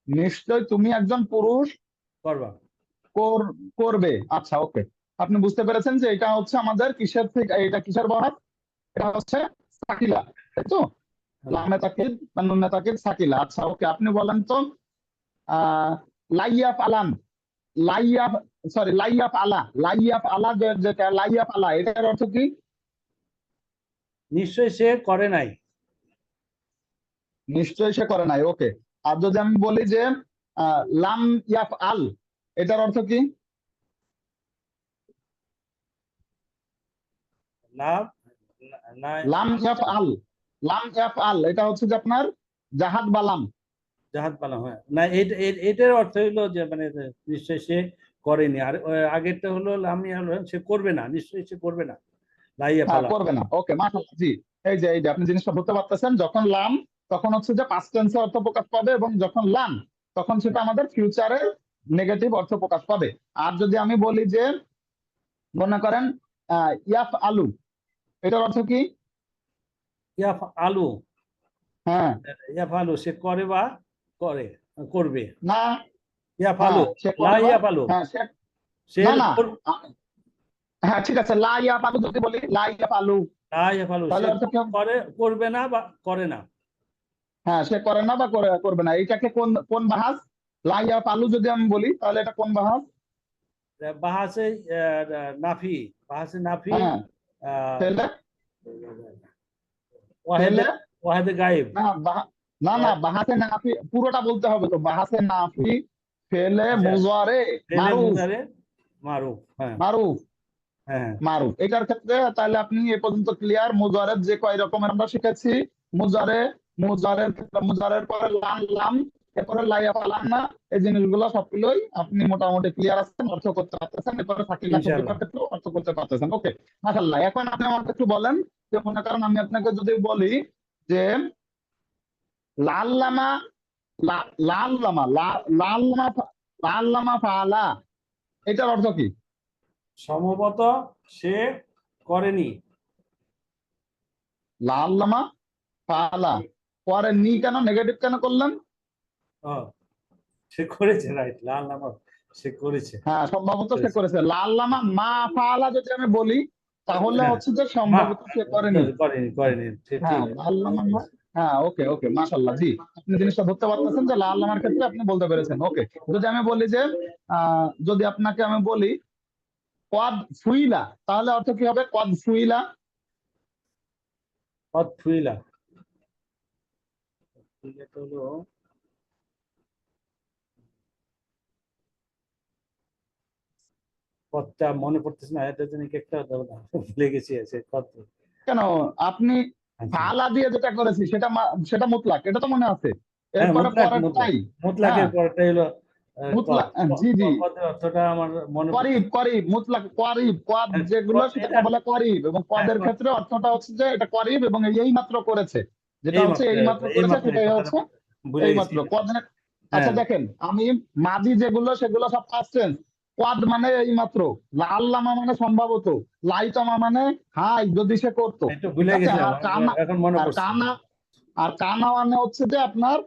নিশ্চয় তুমি একজন পুরুষ করবা। করবে। আচ্ছা ওকে, আপনি বুঝতে পেরেছেন যে এটা হচ্ছে আমাদের কিসের থেকে, এটা কিসের বহাত? এটা হচ্ছে সাকিলা, তাই তো? লামে তাকিদ বা নুনে তাকিদ সাকিলা। আচ্ছা ওকে, আপনি বলেন তো লাইয়াফ আলান, লাইয়াফ, সরি লাইয়াফ আলা, লাইয়াফ আলা, যেটা লাইয়াফ আলা, এটার অর্থ কি? নিশ্চয় সে করে নাই। নিশ্চয়ই সে করে নাই। ওকে, আর যদি আমি বলি যে লাম ইয়াফ আল, এটার অর্থ কি? লাম ইয়াফ আল, লাম ইয়াফ আল, এটা হচ্ছে যে আপনার জাহাদ বালাম। জাহাদ পালাম, হ্যাঁ। না, এটার অর্থ হলো যে মানে নিশ্চয় সে করেনি। আর আগেরটা হলো সে করবে না, নিশ্চয়ই সে করবে না। লাইয়া হ্যাঁ, পালাম। করবে না। ওকে মাশাআল্লাহ, জি। এই যে আপনি জিনিসটা ধরতে পারতেছেন, যখন লাম তখন হচ্ছে যে পাস্ট টেন্সে অর্থ প্রকাশ পাবে, এবং যখন লাম তখন সেটা আমাদের ফিউচারের নেগেটিভ অর্থ প্রকাশ পাবে। আর যদি আমি বলি যে মনে করেন ইয়াফ আলু, এটার অর্থ কি? ইয়াফ আলু, হ্যাঁ ইয়াফ আলু সে করে বা করবে। না, ইয়াফ আলু, হ্যাঁ সে লা করে বা, ইয়াফ আলু, হ্যাঁ সে না না, হ্যাঁ ঠিক আছে, লা ইয়াফ আলু যদি বলি, লা ইয়াফ আলু, লা ইয়াফ আলু তাহলে সে অর্থ কি হবে? করবে না বা করে না। হ্যাঁ, সে করে না বা করবে না। এটাকে কোন কোন বাহাস? লা ইয়াফ আলু যদি আমি বলি তাহলে এটা কোন বাহাস? বাহাসে নাফি, বাহাসে নাফি, হ্যাঁ, ফেলে, ওয়াহেদে ফেলে, ওয়াহেদে গায়েব। না না বাহাসে নাফি পুরোটা বলতে হবে তো। বাহাসে নাফি, ফেলে, মুজারে, মারুফ, মারুফ, হ্যাঁ মারুফ, হ্যাঁ মারুফ। এটার ক্ষেত্রে তাহলে আপনি এ পর্যন্ত ক্লিয়ার। মুজারের যে কয় রকমের আমরা শিখেছি, মুজারের ক্ষেত্রে মুজারের পরে লাম, লাম এরপরে লাইয়া পালান না, এই জিনিসগুলো সবগুলোই আপনি মোটামুটি ক্লিয়ার আছেন, অর্থ করতে পারতেছেন। এরপরে সাকিলা ইনশাআল্লাহ। ক্ষেত্রে অর্থ করতে পারতেছেন। ওকে মাশাআল্লাহ। এখন আপনি আমাকে একটু বলেন যে মনে করেন আমি আপনাকে যদি বলি যে লাল্লামা, লাল্লামা, লাল্লামা, লাল্লামা ফালা, এটার অর্থ কি? সম্ভবত সে করেনি। লাল্লামা ফালা, পরে নি কেন নেগেটিভ কেন করলেন? সে করেছে, রাইট, লাল নামা সে করেছে। হ্যাঁ সম্ভবত সে করেছে। করেছে। লাল লামা মা ফাআলা যদি আমি বলি তাহলে হ্যাঁ, হচ্ছে যে মা সম্ভবত সে করেনি। করেনি, করেনি, ঠিক হ্যাঁ ঠিক লাল লামা মা। হ্যাঁ ওকে ওকে মাশাআল্লাহ, জি আপনি জিনিসটা ধরতে পারতেছেন যে লাল লামার ক্ষেত্রে আপনি বলতে পেরেছেন। ওকে, যদি আমি বলি যে যদি আপনাকে আমি বলি কোয়াদ ফুইলা, তাহলে অর্থ কি হবে? কোয়াদ ফুইলা। পথ ফুইলা। ফুইলাটা হলো পথটা মনে পড়তেছে না, এটা জন্য কি একটা ভুলে গেছি সে পথ। কেন আপনি আচ্ছা, ফালা দিয়ে যেটা করেছি সেটা সেটা মুতলাক, এটা তো মনে আছে। হ্যাঁ, এরপরে মুতলাক, মুতলাক, পরেরটাই। হ্যাঁ মুতলাকের পরটা হলো কদ। মুতলাক, জি জি, কদের অর্থটা আমার মনে করিব পড়তেছে না। করিব মুতলাক করিব, কোয়াদ হ্যাঁ, যেগুলো সেটাকে এটা, বলে করিব, এবং হ্যাঁ, কোয়াদের ক্ষেত্রে অর্থটা হচ্ছে যে এটা করিব এবং এই মাত্র করেছে, যেটা এই হচ্ছে মাত্র, এই মাত্র এই করেছে মাত্র এই সেটাই কথাটা হচ্ছে ভুলে এই গেছি। মাত্র কোয়াদ। আচ্ছা হ্যাঁ, দেখেন, আমি মাজি যেগুলো সেগুলো সব পাস্ট টেন্স। কোয়াদ মানে এই মাত্র, লাল্লামা মানে সম্ভবত, লাইতামা মানে হাই যদি সে করতো, একটু ঠিক ভুলে আছে। গেছিলাম, আর কানা, এখন মনে আর পড়ছে। কানা, আর কানা মানে হচ্ছে যে আপনার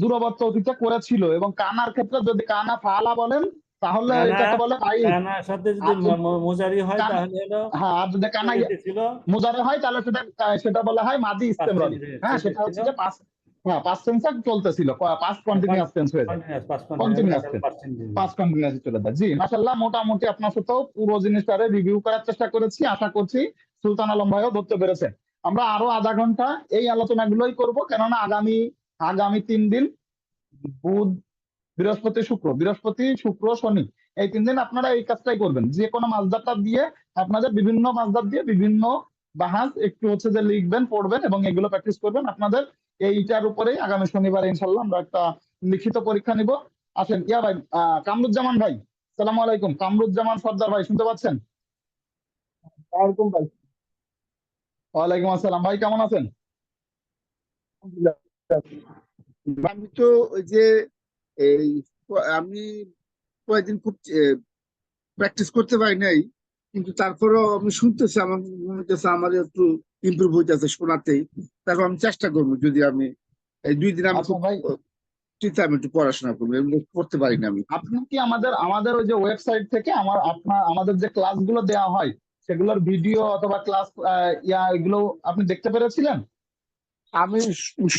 দূরবর্তী অতীতে করেছিল, এবং কানার ক্ষেত্রে যদি কানা ফালা বলেন তাহলে কানা, এটাকে বলে ভাই। কানার সাথে যদি আর যদি মোজারি হয় কানা, তাহলে হলো হ্যাঁ আর যদি কানা চলিতে ছিল, মুজারে হয় তাহলে সেটা সেটা বলা হয় মাজি পাস্ট ইস্তেমরারি। হ্যাঁ সেটা ছিল, হচ্ছে যে পাস্ট, হ্যাঁ পাস্ট টেন্সে চলতেছিল, পাস্ট কন্টিনিউয়াস টেন্স হয়ে যায়, কন্টিনিউয়াস, পাস্ট কন্টিনিউয়াস, কন্টিনিউয়াস তাহলে টেন্স, পাস্ট টেন্স। পাস্ট কন্টিনিউয়াসে চলে যায়। জি মাশাআল্লাহ, মোটামুটি আপনার সাথেও পুরো জিনিসটারে রিভিউ করার চেষ্টা করেছি, আশা করছি সুলতান আলম ভাইও ধরতে পেরেছেন। আমরা আরো আধা ঘন্টা এই আলোচনাগুলোই করব, কেননা আগামী আগামী 3 দিন বুধ বৃহস্পতি শুক্র, বৃহস্পতি শুক্র শনি, এই 3 দিন আপনারা এই কাজটাই করবেন, যে কোনো মাছদারটা দিয়ে আপনাদের বিভিন্ন মাছদার দিয়ে বিভিন্ন বাহাজ একটু হচ্ছে যে লিখবেন, পড়বেন এবং এগুলো প্র্যাকটিস করবেন। আপনাদের এইটার উপরেই আগামী শনিবার ইনশাল্লাহ আমরা একটা লিখিত পরীক্ষা নিব। আসেন ইয়া ভাই, কামরুজ্জামান ভাই, সালাম আলাইকুম। কামরুজ্জামান সর্দার ভাই, শুনতে পাচ্ছেন? ওয়ালাইকুম ভাই। ওয়ালাইকুম আসসালাম ভাই, কেমন আছেন? আলহামদুলিল্লাহ। আমি তো ওই যে এই আমি কয়েকদিন খুব প্র্যাকটিস করতে পারি নাই, কিন্তু তারপরেও আমি শুনতেছি, আমার মনে হচ্ছে আমার একটু ইমপ্রুভ হইতেছে শোনাতেই। তারপর আমি চেষ্টা করবো, যদি আমি এই 2 দিন আমি আচ্ছা খুব ভাই, চিন্তা আমি একটু পড়াশোনা করবো, এগুলো করতে পারি না আমি। আপনি কি আমাদের আমাদের ওই যে ওয়েবসাইট থেকে আমাদের যে ক্লাসগুলো দেওয়া হয় সেগুলোর ভিডিও অথবা ক্লাস এগুলো আপনি দেখতে পেরেছিলেন? আমি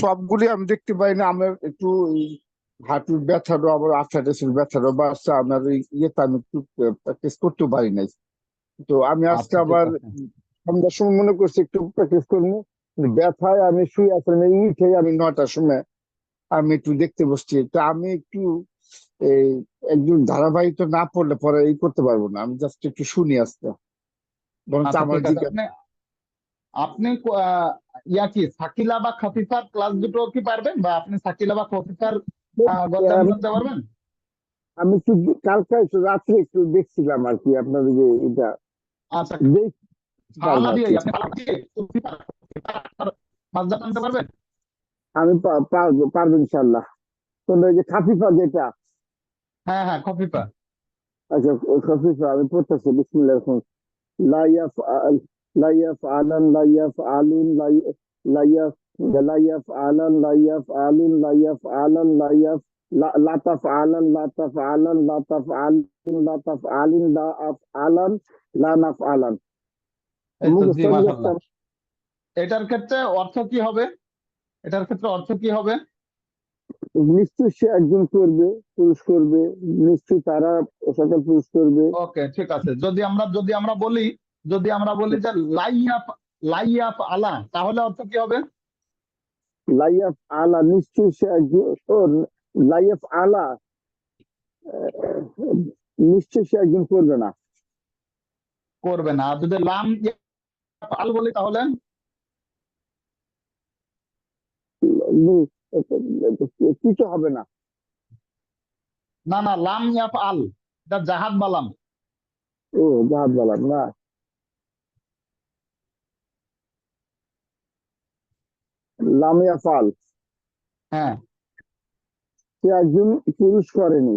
সবগুলি আমি দেখতে পাই না, আমার একটু এই হাঁটুর ব্যথারও, আবার আর্থাইটিসের ব্যথারও বাড়ছে, আমার এই ইয়েতে আমি একটু প্র্যাকটিস করতেও পারি নাই। তো আমি আজকে আচ্ছা ঠিক আবার আছে। সন্ধ্যার সময় মনে করছি একটু প্র্যাকটিস করবো, কিন্তু ব্যথায় আমি শুয়ে আসলাম, এই উঠে আমি 9টার সময় আমি একটু দেখতে বসছি। তো আমি একটু এই একজন ধারাবাহিক না পড়লে পরে এই করতে পারবো না, আমি জাস্ট একটু শুনি আসতে, বরং আচ্ছা আমার ঠিক আছে, জিজ্ঞাসা। আপনি আপনি কি সাকিলা বা খফিফার ক্লাস দুটো কি পারবেন, বা আপনি সাকিলা বা খফিফার গদ্যাংশ শুনতে পারবেন? আমি একটু কালকে একটু রাত্রে একটু দেখছিলাম আর কি, আপনার ওই যে এটা আচ্ছা দেখতে পারবো ফালা আর দিয়ে কি। আপনি ফালা দিয়ে মাছটা টানতে পারবেন? আমি পারবো পারবো ইনশাল্লাহ। তো ওই যে খাফিফা যেটা, হ্যাঁ হ্যাঁ খফিফা। আচ্ছা ওই খাফিফা আমি পড়তেছি, বিসমিল্লাহ এখন। لا يفعل لا يفعلن لا يفعلون لا يف لا يفعلن لا يفعلون لا يفعلن لا يف لا تفعلن لا تفعلن لا تفعلن لا تفعلن لا أفعلن لا نفعلن। এই তো জি মুখস্থ হয়ে মাশাআল্লাহ। যাচ্ছে। এটার ক্ষেত্রে অর্থ কি হবে? এটার ক্ষেত্রে অর্থ কি হবে? নিশ্চয়ই সে একজন করবে, পুরুষ করবে, নিশ্চয়ই তারা সাথে পুরুষ করবে। ওকে ঠিক আছে, যদি আমরা বলি যে লাইয়াফ লাইয়াফ আলা, তাহলে অর্থ কি হবে? লাইয়াফ আলা, নিশ্চয়ই সে একজন, ও লাইয়াফ আলা, নিশ্চয়ই সে একজন করবে না। করবে না। আর যদি লাম আল বলি তাহলে? কিছু হবে না। না না, লাম ইয়াফ আল, এটা জাহাদ বালাম। ও জাহাজ বলার না, লামিয়া ফাল, হ্যাঁ সে একজন পুরুষ করেনি।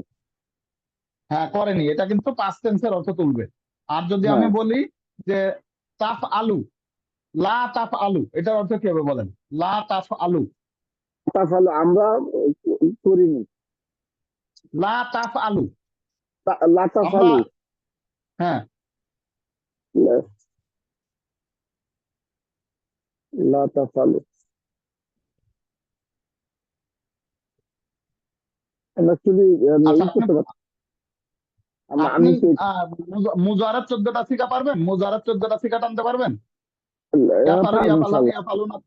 হ্যাঁ করেনি, এটা কিন্তু পাস্ট টেন্সের অর্থ তুলবে। আর যদি আমি হ্যাঁ, বলি যে তাফ আলু, লা তাফ আলু, এটার অর্থ কি হবে বলেন? লা তাফ আলু। তা ফলে আমরা করিনি। লা তাফ আলু। লা আমরা তাফআলু, হ্যাঁ লা তাফআলু। অ্যাকচুয়ালি আচ্ছা ই আপনি করতে পারছি। আমি আপনি আমি তো মুজারাত 14টা সিগা পারবেন? মুজারাত 14টা সিগা টানতে পারবেন? ইয়াফালু পারবো ইয়াফালান ইনশাআল্লাহ। ইয়াফালুনা।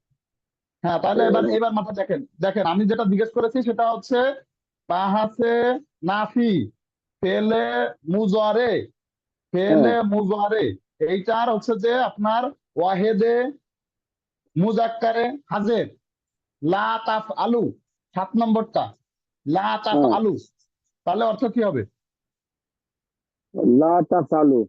হ্যাঁ, তাহলে এবার এবার মাথা দেখেন দেখেন আমি যেটা জিজ্ঞেস করেছি সেটা হচ্ছে বাহাসে নাফি ফেলে মুজারে হ্যাঁ, ফেলে মুজারে এইটার হচ্ছে যে আপনার ওয়াহেদে মুজাক্কারে হাজের লা তাফ আলু 7 নম্বরটা লা তাফ হ্যাঁ, আলু, তাহলে অর্থ কি হবে? লা তাফআলু,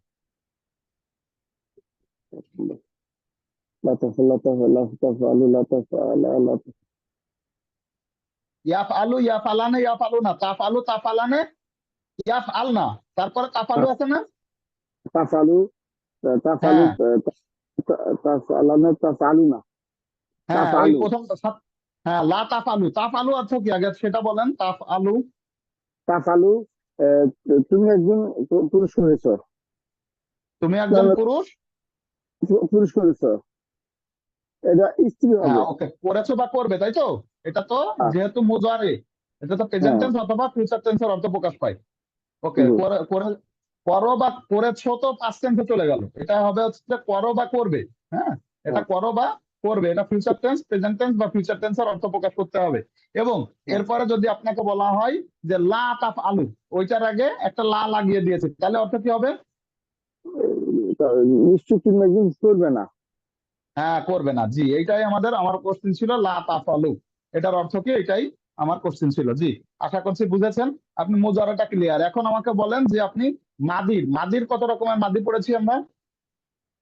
লা তাফআলু, লা তাফআলু, লা তাফআলু, লা ইয়াফ আলু ইয়াফালানে ইয়াফালুনা তাফ আলু তাফালানে ইয়াফ আলনা, তারপরে তাফালু আছে না? তাফআলু, তাফআলু, হ্যাঁ তাফআলানা, তাফআলুনা, হ্যাঁ, ওই তাফআলু, প্রথম হ্যাঁ লা তাফ আলু। তাফ আলু অর্থ কি আগে সেটা বলেন। তাফ আলু তাফআলু। আহ, তুমি একজন পুরুষ হয়েছ, তুমি একজন পুরুষ। পুরুষ হয়েছ, এটা স্ত্রী হ্যাঁ হবে। ওকে, করেছো বা করবে, তাই তো? এটা তো হ্যাঁ, যেহেতু মুজারে, এটা তো প্রেজেন্ট হ্যাঁ, টেন্স অথবা ফিউচার টেন্সের অর্থ প্রকাশ পায়। ওকে, হুম, করো বা করেছো তো পাস্ট টেন্সে চলে গেল, এটা হবে হচ্ছে যে করো বা করবে। হ্যাঁ, এটা হ্যাঁ, করো বা করবে, এটা ফিউচার টেন্স প্রেজেন্ট টেন্স বা ফিউচার টেন্সের অর্থ প্রকাশ করতে হবে। এবং হ্যাঁ। এরপরে যদি আপনাকে বলা হয় যে লা তাফ আলু, ওইটার আগে একটা লা লাগিয়ে দিয়েছে, তাহলে অর্থ কি হবে? নিশ্চয় তুমি একজন করবে না। হ্যাঁ, করবে না, জি এইটাই আমার কোশ্চেন ছিল লা তাফালু, এটার অর্থ কি, এটাই আমার কোশ্চেন ছিল। জি, আশা করছি বুঝেছেন। আপনি মুজারাটা ক্লিয়ার। এখন আমাকে বলেন যে আপনি মাদির মাদির কত রকমের মাদি পড়েছি আমরা?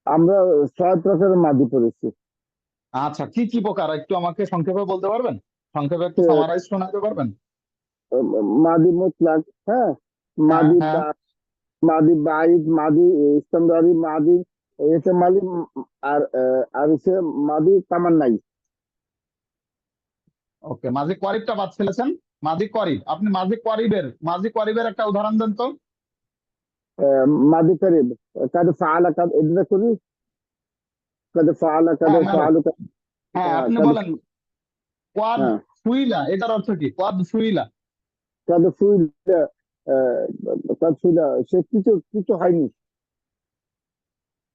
আমরা 6 প্রকারের মাদি পড়েছি। আচ্ছা, কি কি প্রকার একটু আমাকে সংক্ষেপে বলতে পারবেন? সংক্ষেপে একটু তো, সামারাইজ শোনাতে পারবেন? মাদি মুতলাক, হ্যাঁ, হ্যাঁ মাদি হ্যাঁ। মাদি বাইদ, মাদি ইস্তেমরারি, মাদি এতেমালি, আর হচ্ছে মাদি তামান্নাই। ওকে, মাঝি কোয়ারিবটা বাদ ফেলেছেন। মাঝি কোয়ারিব, আপনি মাঝি কোয়ারিবের একটা উদাহরণ দেন তো। মাদি করিব, কাদ ফাআলা, কাদ এটা করি, কাদ ফাআলা, কাদ হ্যাঁ মেরো, ফাআলু, হ্যাঁ আপনি কাদ, বলেন। কোয়াদ হ্যাঁ, ফুইলা, এটার অর্থ কি? কোয়াদ ফুইলা। কাদ ফুইলা, কাদ ফুইলা, সে কিছু কিছু হয়নি,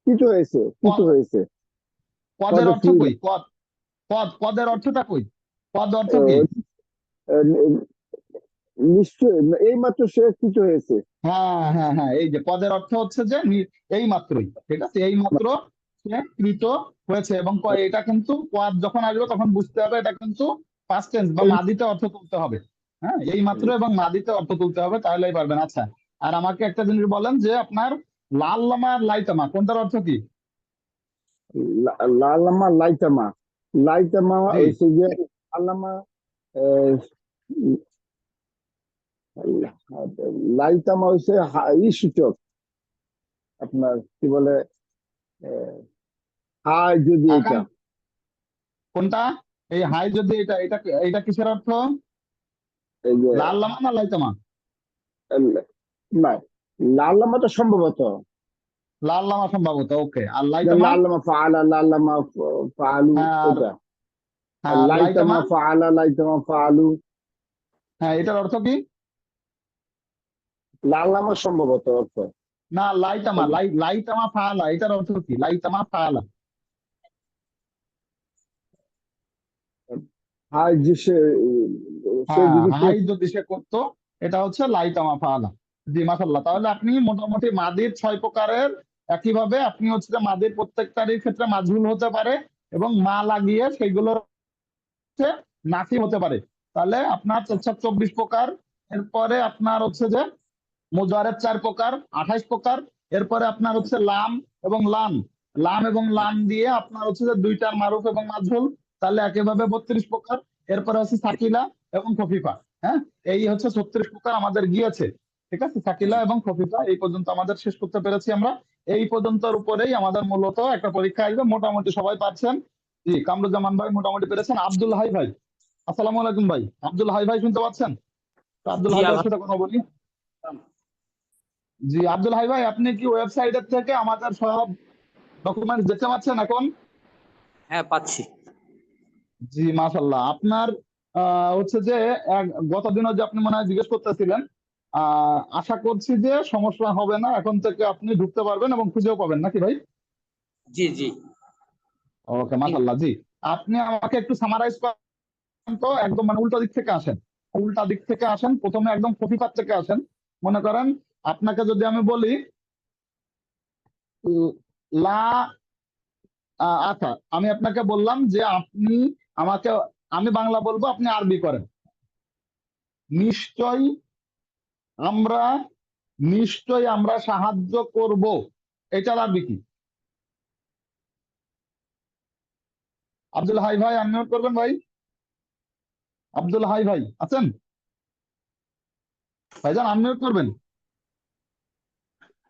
কিছু হয়েছে, কিছু হয়েছে। কাদ পদের অর্থ ফুইলা, কই? পদের অর্থটা কই? পদ অর্থ কি? নিশ্চয় এই মাত্র সে কিছু হয়েছে। হ্যাঁ হ্যাঁ হ্যাঁ, এই যে পদের অর্থ হচ্ছে যে এই মাত্রই, ঠিক আছে, এই মাত্র সে কৃত হয়েছে। এবং এটা কিন্তু পদ যখন আসবে তখন বুঝতে হবে এটা কিন্তু পাস্ট টেন্স বা মাদিতে অর্থ তুলতে হবে। হ্যাঁ, এই মাত্র এবং মাদিতে অর্থ তুলতে হবে, তাহলেই পারবেন। আচ্ছা, আর আমাকে একটা জিনিস বলেন যে আপনার লাল্লামা আর লাইতামা কোনটার অর্থ কি? লালামা, লাইতামা, লাইতামা জি, হয়েছে যে আল্লামা, আহ, লাইতামা হয়েছে ই সূচক, আপনার কি বলে, আহ, হাই যদি এখন এটা, কোনটা? এই হাই যদি এটা এটা এটা কিসের অর্থ? এই যে লাল্লামা না লাইতামা? না, লালামাটা সম্ভবত, লাল্লামা সম্ভবত। ওকে, আর লাইতামা? লালামা ফাআলা, লালামা ফাআলু, হ্যাঁ আর এটা। আর হ্যাঁ আর লাইতামা লাইতামা? ফাআলা, লাইতামা ফাআলু, হ্যাঁ, এটার অর্থ কি? লালামা সম্ভবত অর্থ। না, লাইতামা ফাআলা, এটার অর্থ কি? লাইতামা ফাআলা। হাই যে সে, সে হ্যাঁ, যদি হাই যদি সে করতো, এটা হচ্ছে লাইতামা ফাআলা। জি, মাশাআল্লাহ। তাহলে আপনি মোটামুটি মাদির 6 প্রকারের, একইভাবে আপনি হচ্ছে যে মাদির প্রত্যেকটারই ক্ষেত্রে মাজহুল হতে পারে এবং মা লাগিয়ে সেগুলোর হচ্ছে নাফি হতে পারে। তাহলে আপনার 24 প্রকার। এরপরে আপনার হচ্ছে যে মুজারেদ 4 প্রকার, 28 প্রকার। এরপরে আপনার হচ্ছে লাম এবং লাম, লাম এবং লাম দিয়ে আপনার হচ্ছে যে দুইটার মারুফ এবং মাজহুল, তাহলে একেভাবে 32 প্রকার। এরপরে হচ্ছে সাকিলা এবং খফিফা। হ্যাঁ, এই হচ্ছে 36 প্রকার আমাদের গিয়েছে। ঠিক আছে, সাকিলা এবং খফিফা এই পর্যন্ত আমাদের শেষ করতে পেরেছি আমরা। এই পর্যন্তর উপরেই আমাদের মূলত একটা পরীক্ষা আসবে, মোটামুটি সবাই পাচ্ছেন। জি, কামরুজ্জামান ভাই মোটামুটি পেরেছেন। আব্দুল হাই ভাই, আসসালামু আলাইকুম ভাই। আব্দুল হাই ভাই শুনতে পাচ্ছেন? তো আব্দুল জি হাই ভাইয়ের আলহামদুলিল্লাহ। সাথে কথা বলি। জি আব্দুল হাই ভাই, আপনি কি ওয়েবসাইটের থেকে আমাদের সব ডকুমেন্টস দেখতে পাচ্ছেন এখন? হ্যাঁ পাচ্ছি। জি মাশাল্লাহ। আপনার হচ্ছে যে গত দিনও যে আপনি মনে হয় জিজ্ঞেস করতেছিলেন, আশা করছি যে সমস্যা হবে না, এখন থেকে আপনি ঢুকতে পারবেন এবং খুঁজেও পাবেন নাকি ভাই? জি জি। ওকে মাশাল্লাহ। জি, আপনি আমাকে একটু সামারাইজ করেন তো, একদম মানে উল্টা দিক থেকে আসেন, উল্টা দিক থেকে আসেন, প্রথমে একদম কপিপাত থেকে আসেন। মনে করেন আপনাকে যদি আমি বলি লা, আচ্ছা আমি আপনাকে বললাম যে আপনি আমাকে, আমি বাংলা বলবো আপনি আরবি করেন। নিশ্চয়ই আমরা, নিশ্চয়ই আমরা সাহায্য করব, এটার আরবি কি? আব্দুল হাই ভাই আনমিউট করবেন ভাই। আব্দুল হাই ভাই আছেন? ভাইজান আনমিউট করবেন।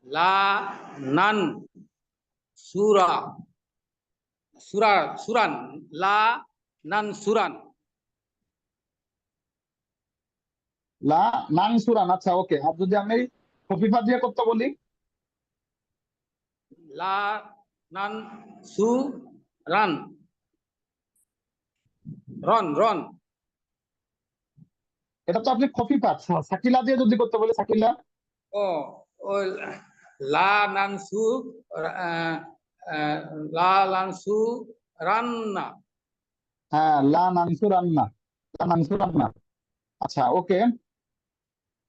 লা নান সুরা সুরা সুরান লা নান সুরান। লা নানসুরান, আচ্ছা ওকে। আর যদি আমি খফিফা দিয়ে করতে বলি? লা নান সু রান রন রন। এটা তো আপনি খফিফা। সাকিলা দিয়ে যদি করতে বলি, সাকিলা? ও ও লা নান সু আহ, লা নান সু রান্না। হ্যাঁ, লা নানসুরান্না, লা নানসুরান্না। আচ্ছা ওকে।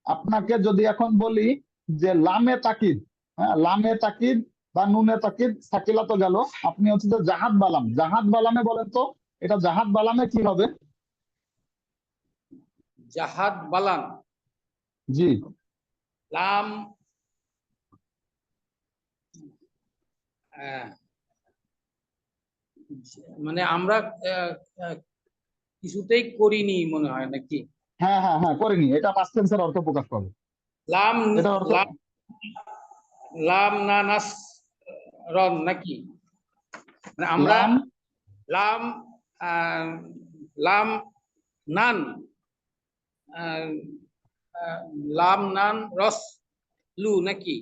আপনাকে যদি এখন বলি যে লামে তাকিদ, হ্যাঁ লামে তাকিদ বা নুনে তাকিদ, সাকিলা তো গেল, আপনি হচ্ছে যে জাহাদ বালাম, জাহাদ বালামে বলেন তো, এটা জাহাদ বালামে কি হবে? জাহাদ বালান জি লাম আহ, মানে আমরা আহ, আহ, কিছুতেই করিনি মনে হয় নাকি। হ্যাঁ হ্যাঁ হ্যাঁ, করিনি, এটা পাস্ট টেন্সের অর্থ প্রকাশ করে। লাম এটা অর্থ লাম লাম না নাস রন নাকি, মানে আমরা লাম, লাম আহ, লাম নান আহ, আহ, লাম নান রস লু নাকি,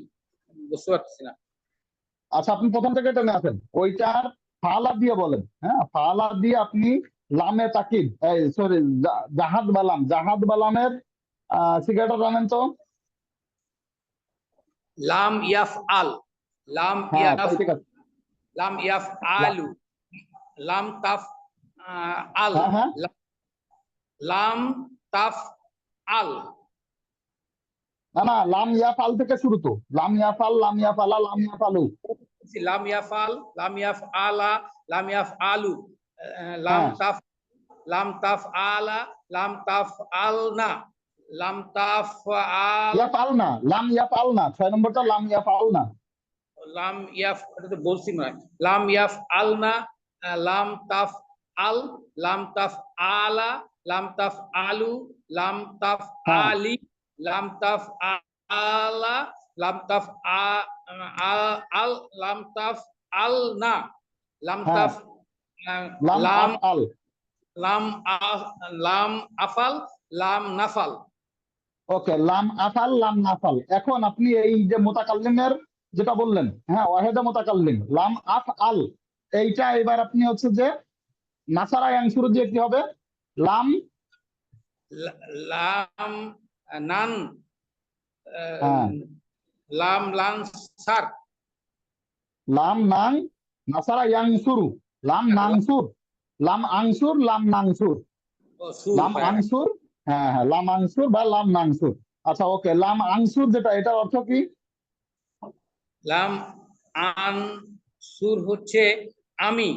বুঝতে পারছি না। আচ্ছা আপনি প্রথম থেকে টেনে আসেন, ওইটার ফালা দিয়ে বলেন, হ্যাঁ ফালা দিয়ে আপনি লামে তাকিদ, এই সরি, জাহাদ বালাম, জাহাদ বালামের সিগারেটটা জানেন তো? লাম ইয়াফ আল লাম হ্যাঁ ইয়াফ ঠিক আছে। লাম ইয়াফ আলু লাম তাফ আল হ্যাঁ হ্যাঁ, লাম তাফ আল। না না, লাম ইয়াফাল থেকে শুরু তো, লাম ইয়াফাল, লাম ইয়াফালা, লাম ইয়াফালু। লাম ইয়াফাল লাম ইয়াফ আলা লাম ইয়াফ আলু লাম হ্যাঁ, তাফ লাম তাফ আলা লাম তাফ আলনা লাম তাফ আল ইয়াফাল না, লাম ইয়াফাল না, 6 নম্বরটা লাম ইয়াফাল না। লাম ইয়াফ, এটা তো বলছি মনে হয়। লাম ইয়াফ আলনা লাম তাফ আল লাম তাফ আলা লাম তাফ আলু লাম তাফ হ্যাঁ আলি লাম তাফ আলা লাম তাফ আল লাম তাফ আলনা লাম হ্যাঁ, তাফ লাম লাম আফআল। লাম লাম আফাল লাম নাফাল। ওকে, লাম আফাল, লাম নাফাল। এখন আপনি এই যে মোতাকাল্লিমের যেটা বললেন, হ্যাঁ ওয়াহেদে মোতাকাল্লিম, লাম আফআল, এইটা এবার আপনি হচ্ছে যে নাসারা ইয়ানসুর দিয়ে কি হবে? লাম, লাম নান হ্যাঁ লাম লান সার লাম নাং নাসারা ইয়ানসুরু, লাম নাংসুর, লাম আংসুর, লাম নাংসুর, সুর। লাম হ্যাঁ আংসুর, হ্যাঁ হ্যাঁ লাম আংসুর বা লাম নাংসুর। আচ্ছা ওকে, লাম আংসুর যেটা, এটার অর্থ কি? লাম আন সুর হচ্ছে আমি,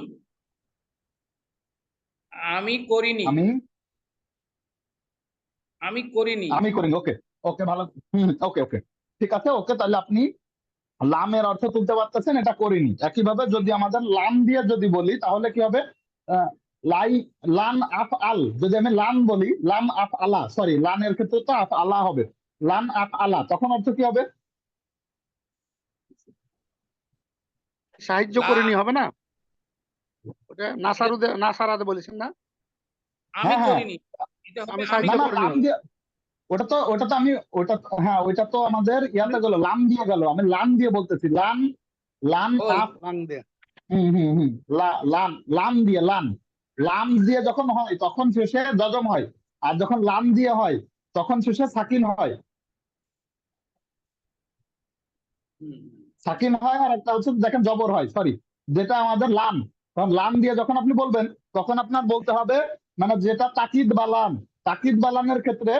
আমি করিনি, আমি, আমি করিনি। আমি করিনি। ওকে ওকে, ভালো। ওকে ওকে, ঠিক আছে। ওকে, তাহলে আপনি লামের অর্থ তুলতে পারতেছেন, এটা করিনি। একইভাবে যদি আমাদের লাম দিয়ে যদি বলি তাহলে কি হবে? আহ, লাই, লান আফ আল, যদি আমি লান বলি, লাম আফ আলা, সরি লানের ক্ষেত্রে তো আফ আলা হবে, লান আফ আলা, তখন অর্থ কি হবে? সাহায্য লা করিনি হবে না? ওটা নাসারাদে বলেছেন না? আমি হ্যাঁ হ্যাঁ, করিনি, এটা হবে আমি আমি না সাহায্য না, করিনি লাম হবে। দিয়ে, ওটা তো আমি হ্যাঁ ওইটা তো আমাদের ইয়াতে গেল, লাম দিয়ে গেল, আমি লাম দিয়ে বলতেছি, লাম লাম ওই আপ লাং দিয়ে হুম হুম হুম লাম লাম দিয়ে লাম লাম দিয়ে যখন হয় তখন শেষে যজম হয়, আর যখন লাম দিয়ে হয় তখন শেষে সাকিন হয়। হুম, সাকিন হয়, আর একটা হচ্ছে দেখেন জবর হয়, সরি, যেটা আমাদের লাম, তখন লাম দিয়ে যখন আপনি বলবেন তখন আপনার বলতে হবে, মানে যেটা তাকিদ বা লাম, তাকিদ বা লামের ক্ষেত্রে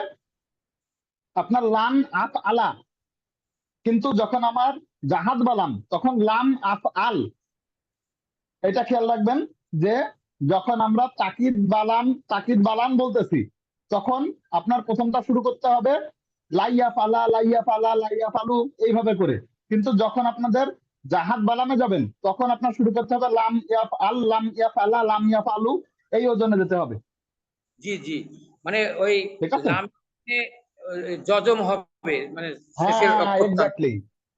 আপনার লাম আফ আলা, কিন্তু যখন আমার জাহাদ বালাম তখন লাম আফ আল। এটা খেয়াল রাখবেন যে যখন আমরা তাকিদ বালাম বলতেছি তখন আপনার প্রথমটা শুরু করতে হবে লাইয়া ফালা লাইয়া ফালা লাইয়া ফালু এইভাবে করে, কিন্তু যখন আপনাদের জাহাদ বালামে যাবেন তখন আপনার শুরু করতে হবে লাম ইয়াফ আল লাম ইয়াফ আলা লাম ইয়াফ আলু, এই ওজনে যেতে হবে। জি জি, মানে ওই ঠিক আছে, লাম যজম হবে, মানে শেষের হ্যাঁ অক্ষরটা। এক্স্যাক্টলি,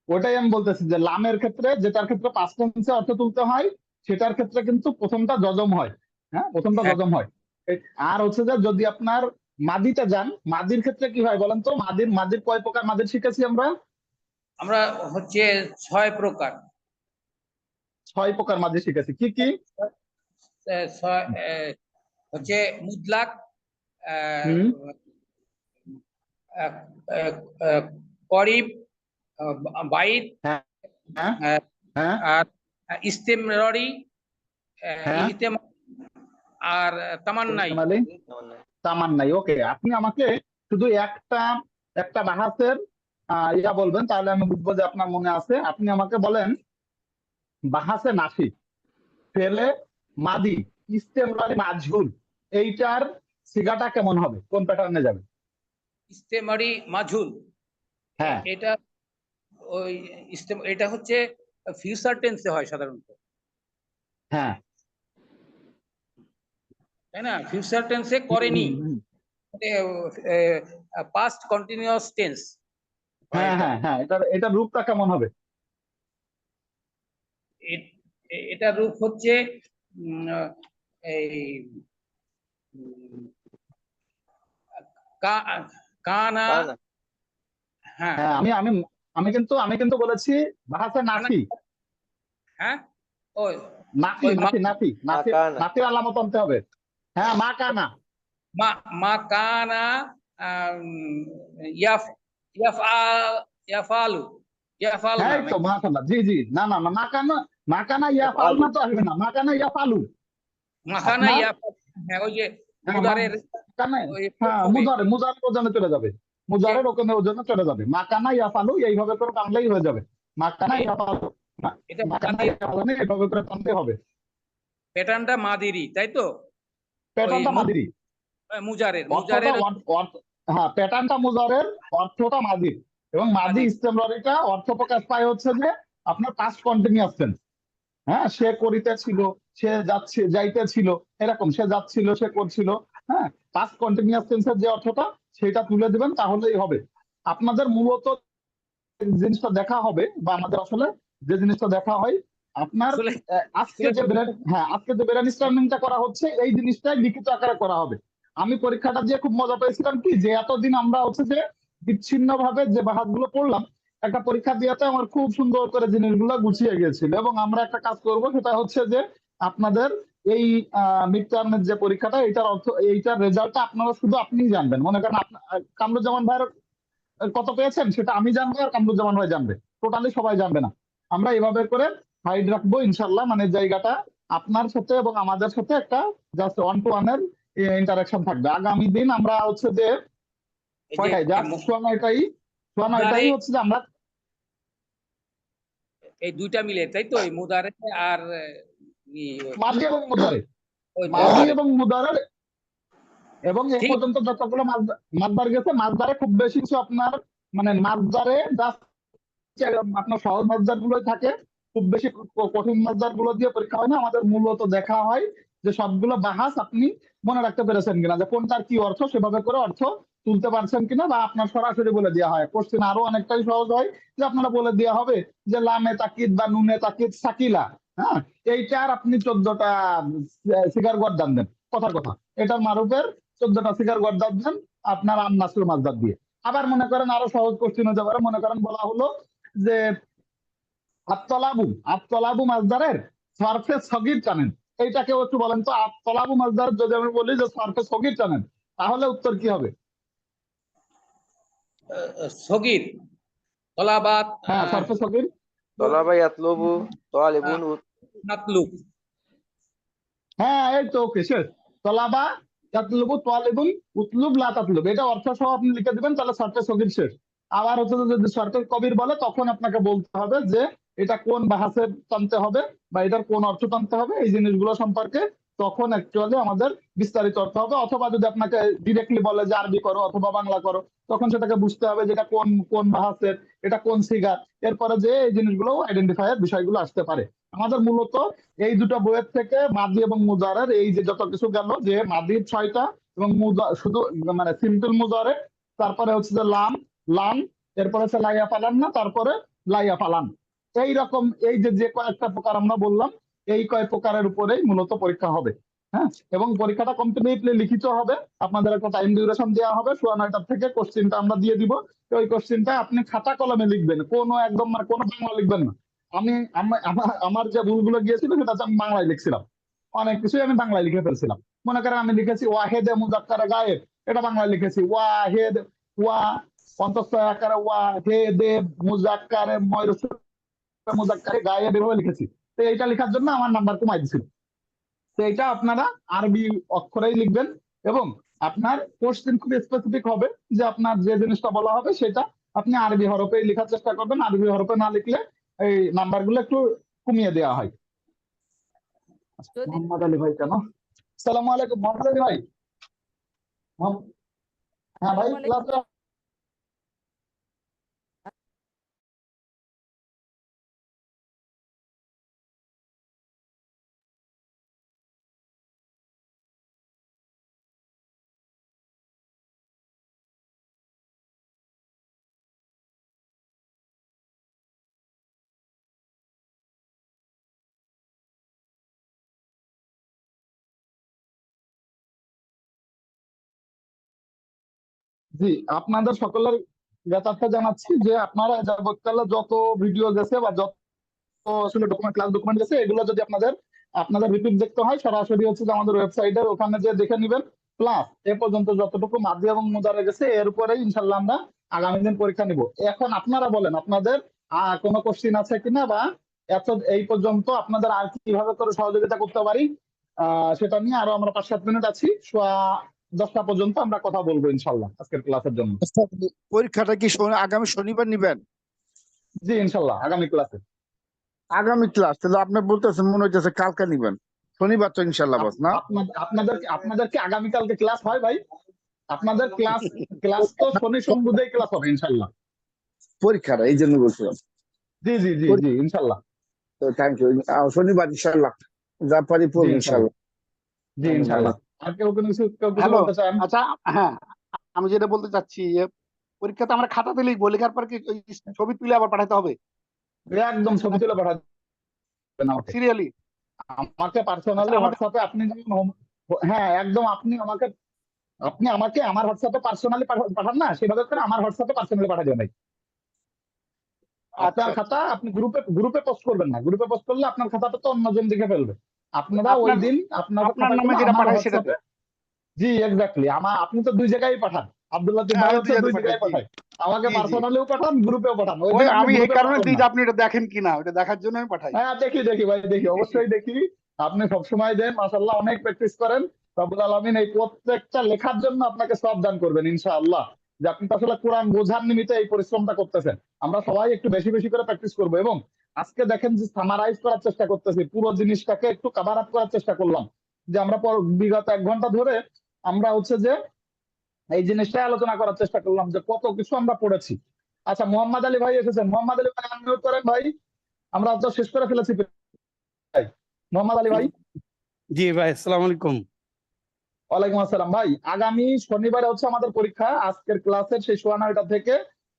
ওটাই আমি বলতেছি যে লামের ক্ষেত্রে, যেটার ক্ষেত্রে পাস্ট টেন্সে অর্থ তুলতে হয় সেটার ক্ষেত্রে কিন্তু প্রথমটা যজম হয়। হ্যাঁ, প্রথমটা হ্যাঁ, যজম হয়। আর হচ্ছে যে যদি আপনার মাদিতে যান, মাদির ক্ষেত্রে কি হয় বলেন তো? মাদির মাদির কয় প্রকার মাদির শিখেছি আমরা? আমরা হচ্ছে 6 প্রকার। 6 প্রকার মাদি শিখেছি, কি কি? হচ্ছে মুতলাক, আহ, হুম, আহ, আহ, আহ, করিব, বাইত, হ্যাঁ হ্যাঁ আহ, হ্যাঁ আর ইস্তেমরারি, হ্যাঁ, ইহতেম, আর তামান্নাই। ইহতেমালি, তামান্নাই। ওকে, আপনি আমাকে শুধু একটা একটা বাহাসের ইয়া বলবেন, তাহলে আমি বুঝবো যে আপনার মনে আছে। আপনি আমাকে বলেন বাহাসে নাফি, ফেলে, মাদি, ইস্তেমরারি, মাজহুর, এইটার সিগাটা কেমন হবে, কোন প্যাটার্নে যাবে? ইস্তেমারি মাজহুল, হ্যাঁ এটা ওই এটা হচ্ছে ফিউচার টেন্সে হয় সাধারণত, হ্যাঁ তাই না? ফিউচার টেন্সে হুম করেনি, হুম হুম, পাস্ট কন্টিনিউয়াস টেন্স হয় হ্যাঁ এটা। হ্যাঁ হ্যাঁ, এটার রূপটা কেমন হবে? এটা রূপ হচ্ছে উম, আহ, এই উম, কা- কানা, কানা হ্যাঁ হ্যাঁ, আমি কিন্তু বলেছি বাহাসে কানা, নাফি, হ্যাঁ ওই নাফি ওই মা নাফি নাফি নাফি মাকানা নাফির আলামত আনতে হবে। হ্যাঁ, মা কানা। মা মা কানা, ইয়াফ ইয়াফালু, ইয়াফাল হ্যাঁ না এই তো নাকি? মাশাআল্লাহ, জি জি, না না না, মা কানা ইয়া আলু ফালনা তো আসবে না, মা কানা ইয়া ফালু। মাখানা আপনার ইয়াফাল, হ্যাঁ ওই যে হ্যাঁ মুদারের কানে, ওই হ্যাঁ হবে মুজারের ওজনে চলে যাবে, যে মুজারের ওজনে চলে যাবে, মা কানা ইয়া ফালু এইভাবে করে টানলেই হয়ে যাবে। মা কানা ইয়া ফালু, এটা মা কানা ইয়া ফালু এইভাবে করে টানতে হবে। প্যাটার্নটা মাদিরি, তাই তো? ওই প্যাটার্নটা মাদিরি, মুজারের অর্থটা মুজারের হ্যাঁ প্যাটার্নটা মুজারের, অর্থটা মাদির, এবং মাদি মাদির। ইস্তেমরারিটা অর্থ প্রকাশ পায় হচ্ছে যে আপনার পাস্ট কন্টিনিউয়াস টেন্স। হ্যাঁ, সে করিতেছিল, সে যাচ্ছে যাইতেছিল, এরকম সে যাচ্ছিল, সে করছিল। হ্যাঁ, পাস্ট কন্টিনিউয়াস টেন্সের যে অর্থটা সেটা তুলে দিবেন তাহলেই হবে। আপনাদের মূলত জিনিসটা দেখা হবে, বা আমাদের আসলে যে জিনিসটা দেখা হয় আপনার আসলে আজকে যে আজকে যে ব্রেন স্টর্মিংটা করা হচ্ছে এই জিনিসটাই লিখিত আকারে করা হবে। আমি পরীক্ষাটা দিয়ে খুব মজা পেয়েছিলাম কি, যে এতদিন আমরা হচ্ছে যে বিচ্ছিন্ন ভাবে যে বাহাতগুলো পড়লাম, একটা পরীক্ষা দিয়েতে আমার খুব সুন্দর করে জিনিসগুলো গুছিয়ে গিয়েছিল। এবং আমরা একটা কাজ করব, সেটা হচ্ছে যে আপনাদের এই মিড টার্মের যে পরীক্ষাটা, এইটার অর্থ, এইটার রেজাল্টটা আপনারা শুধু আপনিই জানবেন। মনে করেন কামরুজ্জামান ভাইয়ের কত পেয়েছেন সেটা আমি জানবো, আর কামরুজ্জামান ভাই জানবে, টোটালি সবাই জানবে না। আমরা এভাবে করে হাইড রাখবো ইনশাল্লাহ, মানে জায়গাটা আপনার সাথে এবং আমাদের সাথে একটা জাস্ট 1 to 1 এর ইন্টারাকশন থাকবে। আগামী দিন আমরা হচ্ছে যে এই যে কয়টাই জাস্ট সোয়া নয়টাই হচ্ছে যে আমরা এই দুইটা মিলে, তাই তো? এই মুদারে আর মাদি এবং মুদারে, ওই মাদি মুদারে, এবং মুদারের, এবং এ ঠিক। পর্যন্ত যতগুলো মাছদার গেছে, মাছদারে খুব বেশি কিছু আপনার, মানে মাছদারে জাস্ট আপনার সহজ মাছদার গুলোই থাকে, খুব বেশি কঠিন মাছদার গুলো দিয়ে পরীক্ষা হয় না। আমাদের মূলত দেখা হয় যে সবগুলো বাহাস আপনি মনে রাখতে পেরেছেন কিনা, যে কোনটার কি অর্থ, সেভাবে করে অর্থ তুলতে পারছেন কিনা, বা আপনার সরাসরি বলে দেওয়া হয়। কোশ্চেন আরো অনেকটাই সহজ হয়, যে আপনারা বলে দেওয়া হবে যে লামে তাকিদ বা নুনে তাকিদ সাকিলা, হ্যাঁ, এইটার আপনি 14টা সিগার গর্দান দেন, কথার কথা, এটার মারুফের 14টা সিগার গর্দান দেন আপনার আম নাসুর মাছদার দিয়ে। আবার মনে করেন আরো সহজ কোশ্চেন হতে পারে, মনে করেন বলা হলো যে আত্তলাবু মাজদারের সারফে সগীর টানেন, এইটাকেও একটু বলেন তো। আত্তলাবু মাজদার যদি আমি বলি যে সারফে সগীর টানেন, তাহলে উত্তর কি হবে? সগীর, তলাবাত, হ্যাঁ, সারফে সগীর। তলাবা ইয়াতলুবু তালিবুন নাতলুব। হ্যাঁ, এই তো, ওকে, শেষ। তলাবা তাতলুবু তালিবুন উতলুব লা তাতলুব, এটা অর্থ সহ আপনি লিখে দিবেন, তাহলে সারফে সগীর শেষ। আবার হচ্ছে যে যদি সারফে কবির বলে, তখন আপনাকে বলতে হবে যে এটা কোন বাহাসে টানতে হবে বা এটার কোন অর্থ টানতে হবে, এই জিনিসগুলো সম্পর্কে তখন অ্যাকচুয়ালি আমাদের বিস্তারিত অর্থ হবে। অথবা যদি আপনাকে ডিরেক্টলি বলে যে আরবি করো অথবা বাংলা করো, তখন সেটাকে বুঝতে হবে যে এটা কোন কোন বাহাসের, এটা কোন সিগার, এরপরে যে এই জিনিসগুলো আইডেন্টিফায়ার বিষয়গুলো আসতে পারে। আমাদের মূলত এই দুটো বইয়ের থেকে মাদি এবং মুজারের এই যে যত কিছু গেল, যে মাদির 6টা এবং শুধু মানে সিম্পল মুজারে, তারপরে হচ্ছে যে লাম লাম, এরপরে হচ্ছে লাইয়া ফালান না, তারপরে লাইয়া ফালান, এইরকম এই যে যে কয়েকটা প্রকার আমরা বললাম, এই কয়েক প্রকারের উপরেই মূলত পরীক্ষা হবে। হ্যাঁ, এবং পরীক্ষাটা কমপ্লিটলি লিখিত হবে। আপনাদের একটা টাইম ডিউরেশন দেওয়া হবে, 9:30 থেকে কোশ্চেনটা আমরা দিয়ে দিব। তো ওই কোশ্চেনটা আপনি খাতা কলমে লিখবেন, কোনো একদম মানে কোনো বাংলা লিখবেন না। আমার যে ভুলগুলো গিয়েছিল সেটা হচ্ছে আমি বাংলায় লিখছিলাম, অনেক কিছুই আমি বাংলায় লিখে ফেলছিলাম। মনে করেন আমি লিখেছি ওয়াহেদে মুজাক্কারে গায়েব, এটা বাংলায় লিখেছি ওয়াহেদ, ওয়া অন্তঃস্থ আকারে ওয়াহেদে মুজাক্কারে মুজাক্কারে গায়েব, এভাবে লিখেছি। তো এইটা লেখার জন্য আমার নাম্বার কমাই দিছিল। তো এটা আপনারা আরবি অক্ষরেই লিখবেন, এবং আপনার কোশ্চেন খুব স্পেসিফিক হবে, যে আপনার যে জিনিসটা বলা হবে সেটা আপনি আরবি হরফে লেখার চেষ্টা করবেন। আরবি হরফে না লিখলে এই নাম্বারগুলো একটু কমিয়ে দেওয়া হয়। মোহাম্মদ আলী ভাই কেন? সালাম আলাইকুম মোহাম্মদ আলী ভাই। হ্যাঁ ভাই, ক্লাসে জি, আপনাদের সকলের জ্ঞাতার্থে জানাচ্ছি যে আপনারা যাবৎকালে যত ভিডিও গেছে বা যত আসলে ক্লাস ডকুমেন্ট গেছে, এগুলো যদি আপনাদের আপনাদের রিপিট দেখতে হয়, সরাসরি হচ্ছে যে আমাদের ওয়েবসাইটের ওখানে যে দেখে নেবেন। প্লাস এ পর্যন্ত যতটুকু মাদি এবং মুজারে গেছে, এর উপরেই ইনশাল্লাহ আমরা আগামী দিন পরীক্ষা নিব। এখন আপনারা বলেন আপনাদের কোনো কোশ্চিন আছে কিনা, বা এই পর্যন্ত আপনাদের আর কিভাবে করে সহযোগিতা করতে পারি, সেটা নিয়ে আরো আমরা 5-7 মিনিট আছি, 10টা পর্যন্ত আমরা কথা বলবো ইনশাল্লাহ আজকের ক্লাসের জন্য। পরীক্ষাটা কি আগামী শনিবার নিবেন? জি ইনশাল্লাহ আগামী ক্লাসে। আগামী ক্লাস তাহলে আপনি বলতেছেন মনে হইতেছে কালকে নিবেন, শনিবার তো ইনশাল্লাহ বস না? আপনাদের কি আগামীকালকে ক্লাস হয় ভাই? আপনাদের ক্লাস তো শনি সোম বুধেই ক্লাস হবে ইনশাল্লাহ। পরীক্ষাটা এই জন্য বলছিলাম। জি জি জি জি ইনশাল্লাহ। তো থ্যাংক ইউ, শনিবার ইনশাল্লাহ যা পারি পড়বো ইনশাল্লাহ। জি ইনশাল্লাহ। আর কেউ কিছু হ্যালো, বলতে চান? আচ্ছা, হ্যাঁ, আমি যেটা বলতে চাচ্ছি যে পরীক্ষাতে আমরা খাতাতে লিখবো, লেখার পর কি ওই ছবি তুলে আবার পাঠাতে হবে একদম ছবি তুলে পাঠাবেন আমাকে। সিরিয়ালি? আমাকে পার্সোনালি আচ্ছা, হোয়াটসঅ্যাপে আপনি হ্যাঁ একদম, আপনি আমাকে আমার হোয়াটসঅ্যাপে পার্সোনালি পাঠান না, সেভাবে করে আমার হোয়াটসঅ্যাপে পার্সোনালি পাঠিয়ে দেবেন। আপনার আচ্ছা, খাতা আপনি গ্রুপে পোস্ট করবেন না, গ্রুপে পোস্ট করলে আপনার খাতাটা তো অন্যজন দেখে ফেলবে। আপনারা ওই দিন আপনার আপনার নামে যেটা পাঠাই সেটাতে। জি এক্স্যাক্টলি, আপনি তো 2 জায়গায় পাঠান, আব্দুল লতিফ হ্যাঁ, ভাই আমি হচ্ছে 2 জায়গায় পাঠাই, পাঠায়, আমাকে জি, জি। পার্সোনালিও পাঠান, গ্রুপেও পাঠান। ওই ওই দিন আপনি আমি এই গ্রুপে কারণে পাঠাবেন দিই না। যে আপনি এটা দেখেন কিনা, ওটা দেখার জন্য আমি পাঠাই। হ্যাঁ দেখি ভাই, দেখি, অবশ্যই দেখি। আপনি সবসময় দেন, মাশাআল্লাহ অনেক প্র্যাকটিস করেন। রব্বুল আলামিন এই প্রত্যেকটা লেখার জন্য আপনাকে সব দান করবেন ইনশাআল্লাহ। যে আপনি তো আসলে কোরআন বোঝার নিমিত্তে এই পরিশ্রমটা করতেছেন। আমরা সবাই একটু বেশি বেশি করে প্র্যাকটিস করবো, এবং আজকে দেখেন যে সামারাইজ করার চেষ্টা করতেছি, পুরো জিনিসটাকে একটু কভার আপ করার চেষ্টা করলাম। যে আমরা বিগত 1 ঘন্টা ধরে আমরা হচ্ছে যে এই জিনিসটাই আলোচনা করার চেষ্টা করলাম যে কত কিছু আমরা পড়েছি। আচ্ছা, মোহাম্মদ আলী ভাই এসেছেন। মোহাম্মদ আলী ভাই আনমিউট করেন ভাই, আমরা তো শেষ করে ফেলেছি ভাই। মোহাম্মদ আলী ভাই। জি ভাই, আসসালামু আলাইকুম। ওয়ালাইকুম আসসালাম ভাই। আগামী শনিবারে হচ্ছে আমাদের পরীক্ষা। আজকের ক্লাসের সেই 9:30 থেকে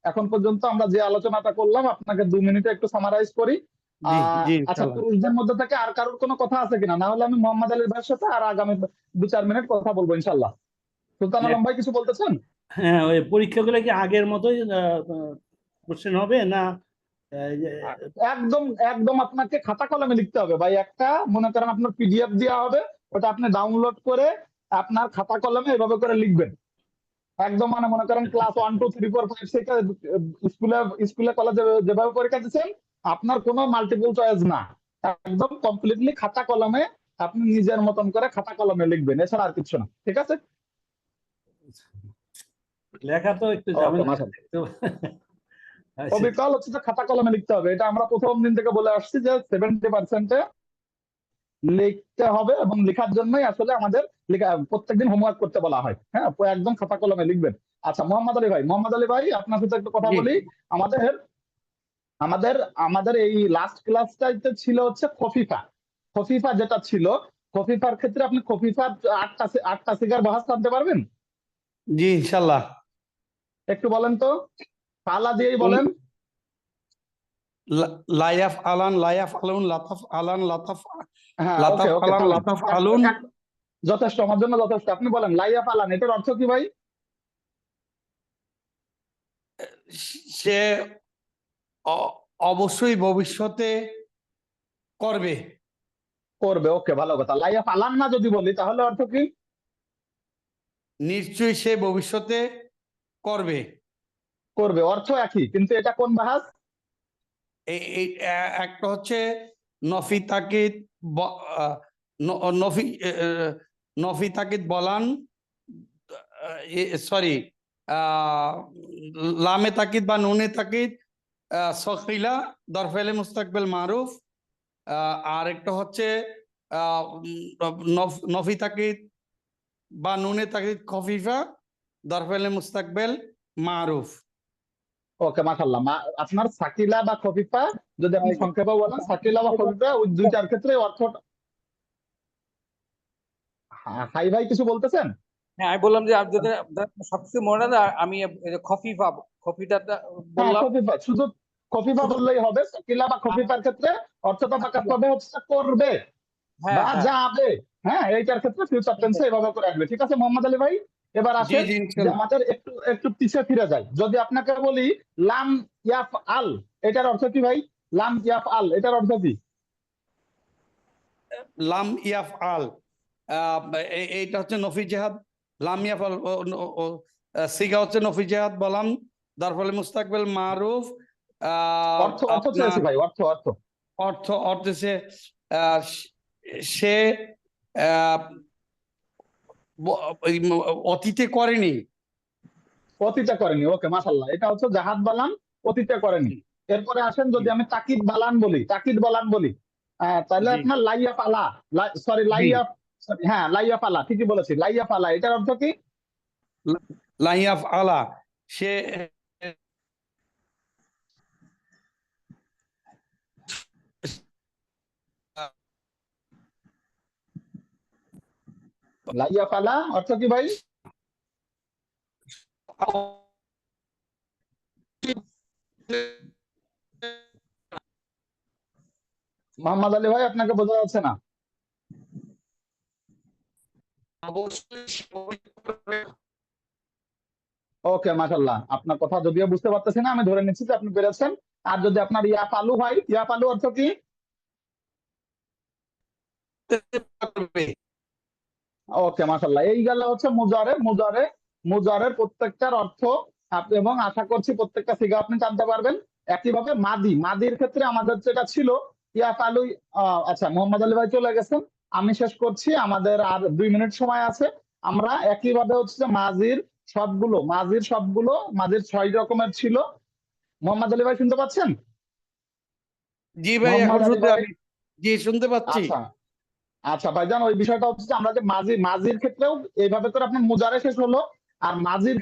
এখন পর্যন্ত আমরা যে আলোচনাটা করলাম, আপনাকে 2 মিনিটে একটু সামারাইজ করি। জি জি আচ্ছা, ইনশাআল্লাহ। পুরুষদের মধ্যে থেকে আর কারোর কোনো কথা আছে কিনা? না হলে আমি মোহাম্মদ আলীর ভাইয়ের সাথে আর আগামী 2-4 মিনিট কথা বলবো ইনশাল্লাহ। সুলতান আলম ভাই কিছু বলতেছেন? হ্যাঁ, ওই পরীক্ষাগুলো কি আগের মতোই কোশ্চেন হবে না? একদম একদম আপনাকে খাতা কলমে লিখতে হবে ভাই। একটা মনে করেন আপনার পিডিএফ দেওয়া হবে, ওটা আপনি ডাউনলোড করে আপনার খাতা কলমে এভাবে করে লিখবেন। একদম মানে মনে করেন ক্লাস 1 2 3 4 5 6 স্কুলে স্কুলে কলেজে যেভাবে পরীক্ষা দিচ্ছেন, আপনার কোনো মাল্টিপল চয়েস না, একদম কমপ্লিটলি খাতা কলমে আপনি নিজের মতন করে খাতা কলমে লিখবেন, এছাড়া আর কিছু না। ঠিক আছে? লেখা তো একটু ওকে, ঝামেলা মাশাআল্লাহ। তো। অবিকল হচ্ছে যে খাতা কলমে লিখতে হবে, এটা আমরা প্রথম দিন থেকে বলে আসছি যে 70% লিখতে হবে, এবং লেখার জন্যই আসলে আমাদের লেখা প্রত্যেকদিন হোমওয়ার্ক করতে বলা হয়। হ্যাঁ, একদম খাতা কলমে লিখবেন। আচ্ছা, মোহাম্মদ আলী ভাই আপনার সাথে একটু কথা জি। বলি। আমাদের আমাদের আমাদের এই লাস্ট ক্লাসটাতে ছিল হচ্ছে খফিফা। খফিফা যেটা ছিল, খফিফার ক্ষেত্রে আপনি খফিফার আটটা সিগার বাহাস জানতে পারবেন? জি ইনশাল্লাহ। একটু বলেন তো, পালা দিয়েই বলেন। লাইয়াফ আলান, লাইয়াফ আলুন, লাতাফ আলান, লাতাফ হ্যাঁ, ওকে লাতাফ ওকে, আলান, তাহলে লাতাফ আলুন। যথেষ্ট, আমার জন্য যথেষ্ট। আপনি বলেন লাইয়া পালান, এটার অর্থ কি ভাই? সে অবশ্যই ভবিষ্যতে করবে। করবে, ওকে, ভালো কথা। লাইয়া পালান না যদি বলি তাহলে অর্থ কি? নিশ্চয়ই সে ভবিষ্যতে করবে। করবে অর্থ একই, কিন্তু এটা কোন বাহাস? এই একটা হচ্ছে নফি তাকিদ, নফি নফি তাকিদ বলান, সরি, লামে তাকিদ বা নুনে তাকিদ সকিলা দরফেলে মুস্তাকবেল মারুফ। আর একটা হচ্ছে নফি তাকিদ বা নুনে তাকিদ খফিফা দরফেলে মুস্তাকবেল মারুফ। ওকে, মাশাআল্লাহ। আপনার সাকিলা বা খফিফা যদি আপনি সংক্ষেপে বলেন, সাকিলা বা খফিফা ওই দুইটার ক্ষেত্রে অর্থ। হাই ভাই কিছু বলতেছেন? হ্যাঁ, আমি বললাম যে আর যদি আপনার সবকিছু মনে না, আমি এই যে কফিটা হ্যাঁ, বললাম। খফিফা, শুধু খফিফা শুধু বললেই হবে। সাকিলা বা খফিফার ক্ষেত্রে অর্থটা পাকাতে হবে হচ্ছে করবে হ্যাঁ বা হ্যাঁ যাবে। হ্যাঁ, এইটার ক্ষেত্রে ফিউচার টেন্সে এভাবে করে আসবে। ঠিক আছে মোহাম্মদ আলী ভাই, এবার জি আসেন জি যে ইনশাল্লাহ। আমাদের একটু একটু পিছিয়ে ফিরে যাই। যদি আপনাকে বলি লাম ইয়াফ আল, এটার অর্থ কি ভাই? লাম ইয়াফ আল এটার অর্থ কি? লাম ইয়াফ আল, এইটা হচ্ছে নফি জেহাদ। লাম ইয়াফ আল সিগা হচ্ছে নফি জেহাদ বলাম, দরফলে মুস্তাকবেল মারুফ। অর্থ চেয়েছি আপনার ভাই, অর্থ অর্থ অর্থ আহ, সে আহ, অতীতে করেনি। অতীতে করেনি, ওকে, মাশাআল্লাহ। এটা হচ্ছে জাহাদ বালান, অতীতে করেনি। এরপরে আসেন, জি যদি আমি তাকিদ বালান বলি, তাকিদ বালান বলি, তাহলে জি আপনার লাইয়া পালা, সরি জি লাইয়া, হ্যাঁ লাইয়া পালা, ঠিকই বলেছি, লাইয়া পালা এটার অর্থ কি? লাইয়াফ আলা, সে লাইয়া পালা অর্থ কি ভাই? মোহাম্মদ আলী ভাই আপনাকে বোঝা যাচ্ছে না। ওকে, মাশাআল্লাহ, আপনার কথা যদিও বুঝতে পারতেছি না, আমি ধরে নিচ্ছি যে আপনি পেরেছেন। আর যদি আপনার ইয়া পালু হয়, ইয়া পালু অর্থ কি? ওকে, মাশাআল্লাহ। এই গেল হচ্ছে মুজারের প্রত্যেকটার অর্থ এবং আশা করছি প্রত্যেকটা সিগা আপনি জানতে পারবেন। একইভাবে মাদির ক্ষেত্রে আমাদের যেটা ছিল ইয়া পালু। আচ্ছা, মোহাম্মদ আলী ভাই চলে গেছেন, আমি শেষ করছি, আমাদের আর 2 মিনিট সময় আছে। আমরা একইভাবে হচ্ছে যে মাজির 6 রকমের ছিল। মোহাম্মদ আলী ভাই শুনতে পাচ্ছেন? জি ভাই, এখন মোহাম্মদ আলী শুনতে ভাই, আমি জি শুনতে পাচ্ছি। আচ্ছা আচ্ছা ভাইজান, ওই বিষয়টা হচ্ছে যে আমরা যে মাজির ক্ষেত্রেও এইভাবে করে আপনার মুজারে শেষ হলো। আর মাজির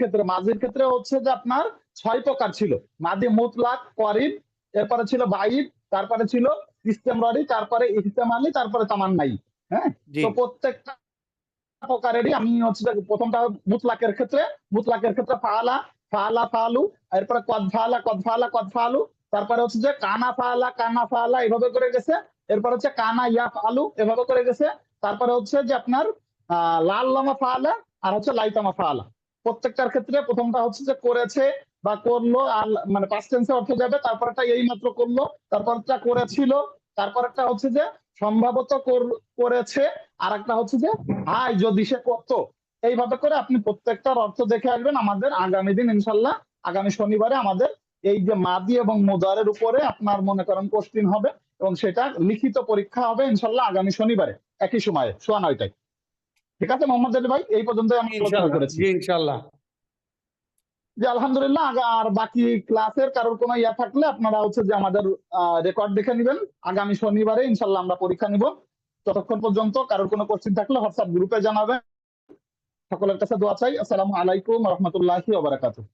ক্ষেত্রে হচ্ছে যে আপনার 6 প্রকার ছিল। মাদি মুতলাক, করিব, এরপরে ছিল বাইদ, তারপরে ছিল ইস্তেমরারি, তারপরে ইহতেমালি, তারপরে তামান্নাই। হ্যাঁ, জি তো প্রত্যেকটা প্রকারেরই আমি হচ্ছে যে প্রথমটা মুতলাকের ক্ষেত্রে ফাআলা, ফাআলু, এরপরে কদ ফাআলু, তারপরে হচ্ছে যে কানা ফাআলা এভাবে করে গেছে। এরপর হচ্ছে কানা ইয়াফ আলু এভাবে করে গেছে। তারপরে হচ্ছে যে আপনার লাল্লামা ফাআলা আর হচ্ছে লাইতামা ফাআলা। প্রত্যেকটার ক্ষেত্রে প্রথমটা হচ্ছে যে করেছে বা করলো, আর মানে পাস্ট টেন্সে অর্থ যাবে, তারপরটা এই মাত্র করলো, তারপরটা করেছিল, তারপরটা হচ্ছে যে সম্ভবত করেছে, আর একটা হচ্ছে যে হাই যদি সে করতো। এইভাবে করে আপনি প্রত্যেকটার অর্থ দেখে আসবেন। আমাদের আগামী দিন ইনশাল্লাহ আগামী শনিবারে আমাদের এই যে মাদি এবং মুদারের উপরে আপনার মনে করেন কোশ্চিন হবে, এবং সেটা লিখিত পরীক্ষা হবে ইনশাল্লাহ আগামী শনিবারে একই সময়ে 9:30টায়। ঠিক আছে মোহাম্মদ আলী ভাই, এই পর্যন্তই আমরা আলোচনা ইনশাল্লাহ, করেছি। জি ইনশাল্লাহ। যে আলহামদুলিল্লাহ, আর বাকি ক্লাসের কারোর কোনো ইয়া থাকলে আপনারা হচ্ছে যে আমাদের রেকর্ড দেখে নেবেন। আগামী শনিবারে ইনশাল্লাহ আমরা পরীক্ষা নিব। ততক্ষণ পর্যন্ত কারোর কোনো কোশ্চিন থাকলে হোয়াটসঅ্যাপ গ্রুপে জানাবেন। সকলের কাছে দোয়া চাই। আসসালামু আলাইকুম রহমতুল্লাহি ওয়া বারাকাতুহু।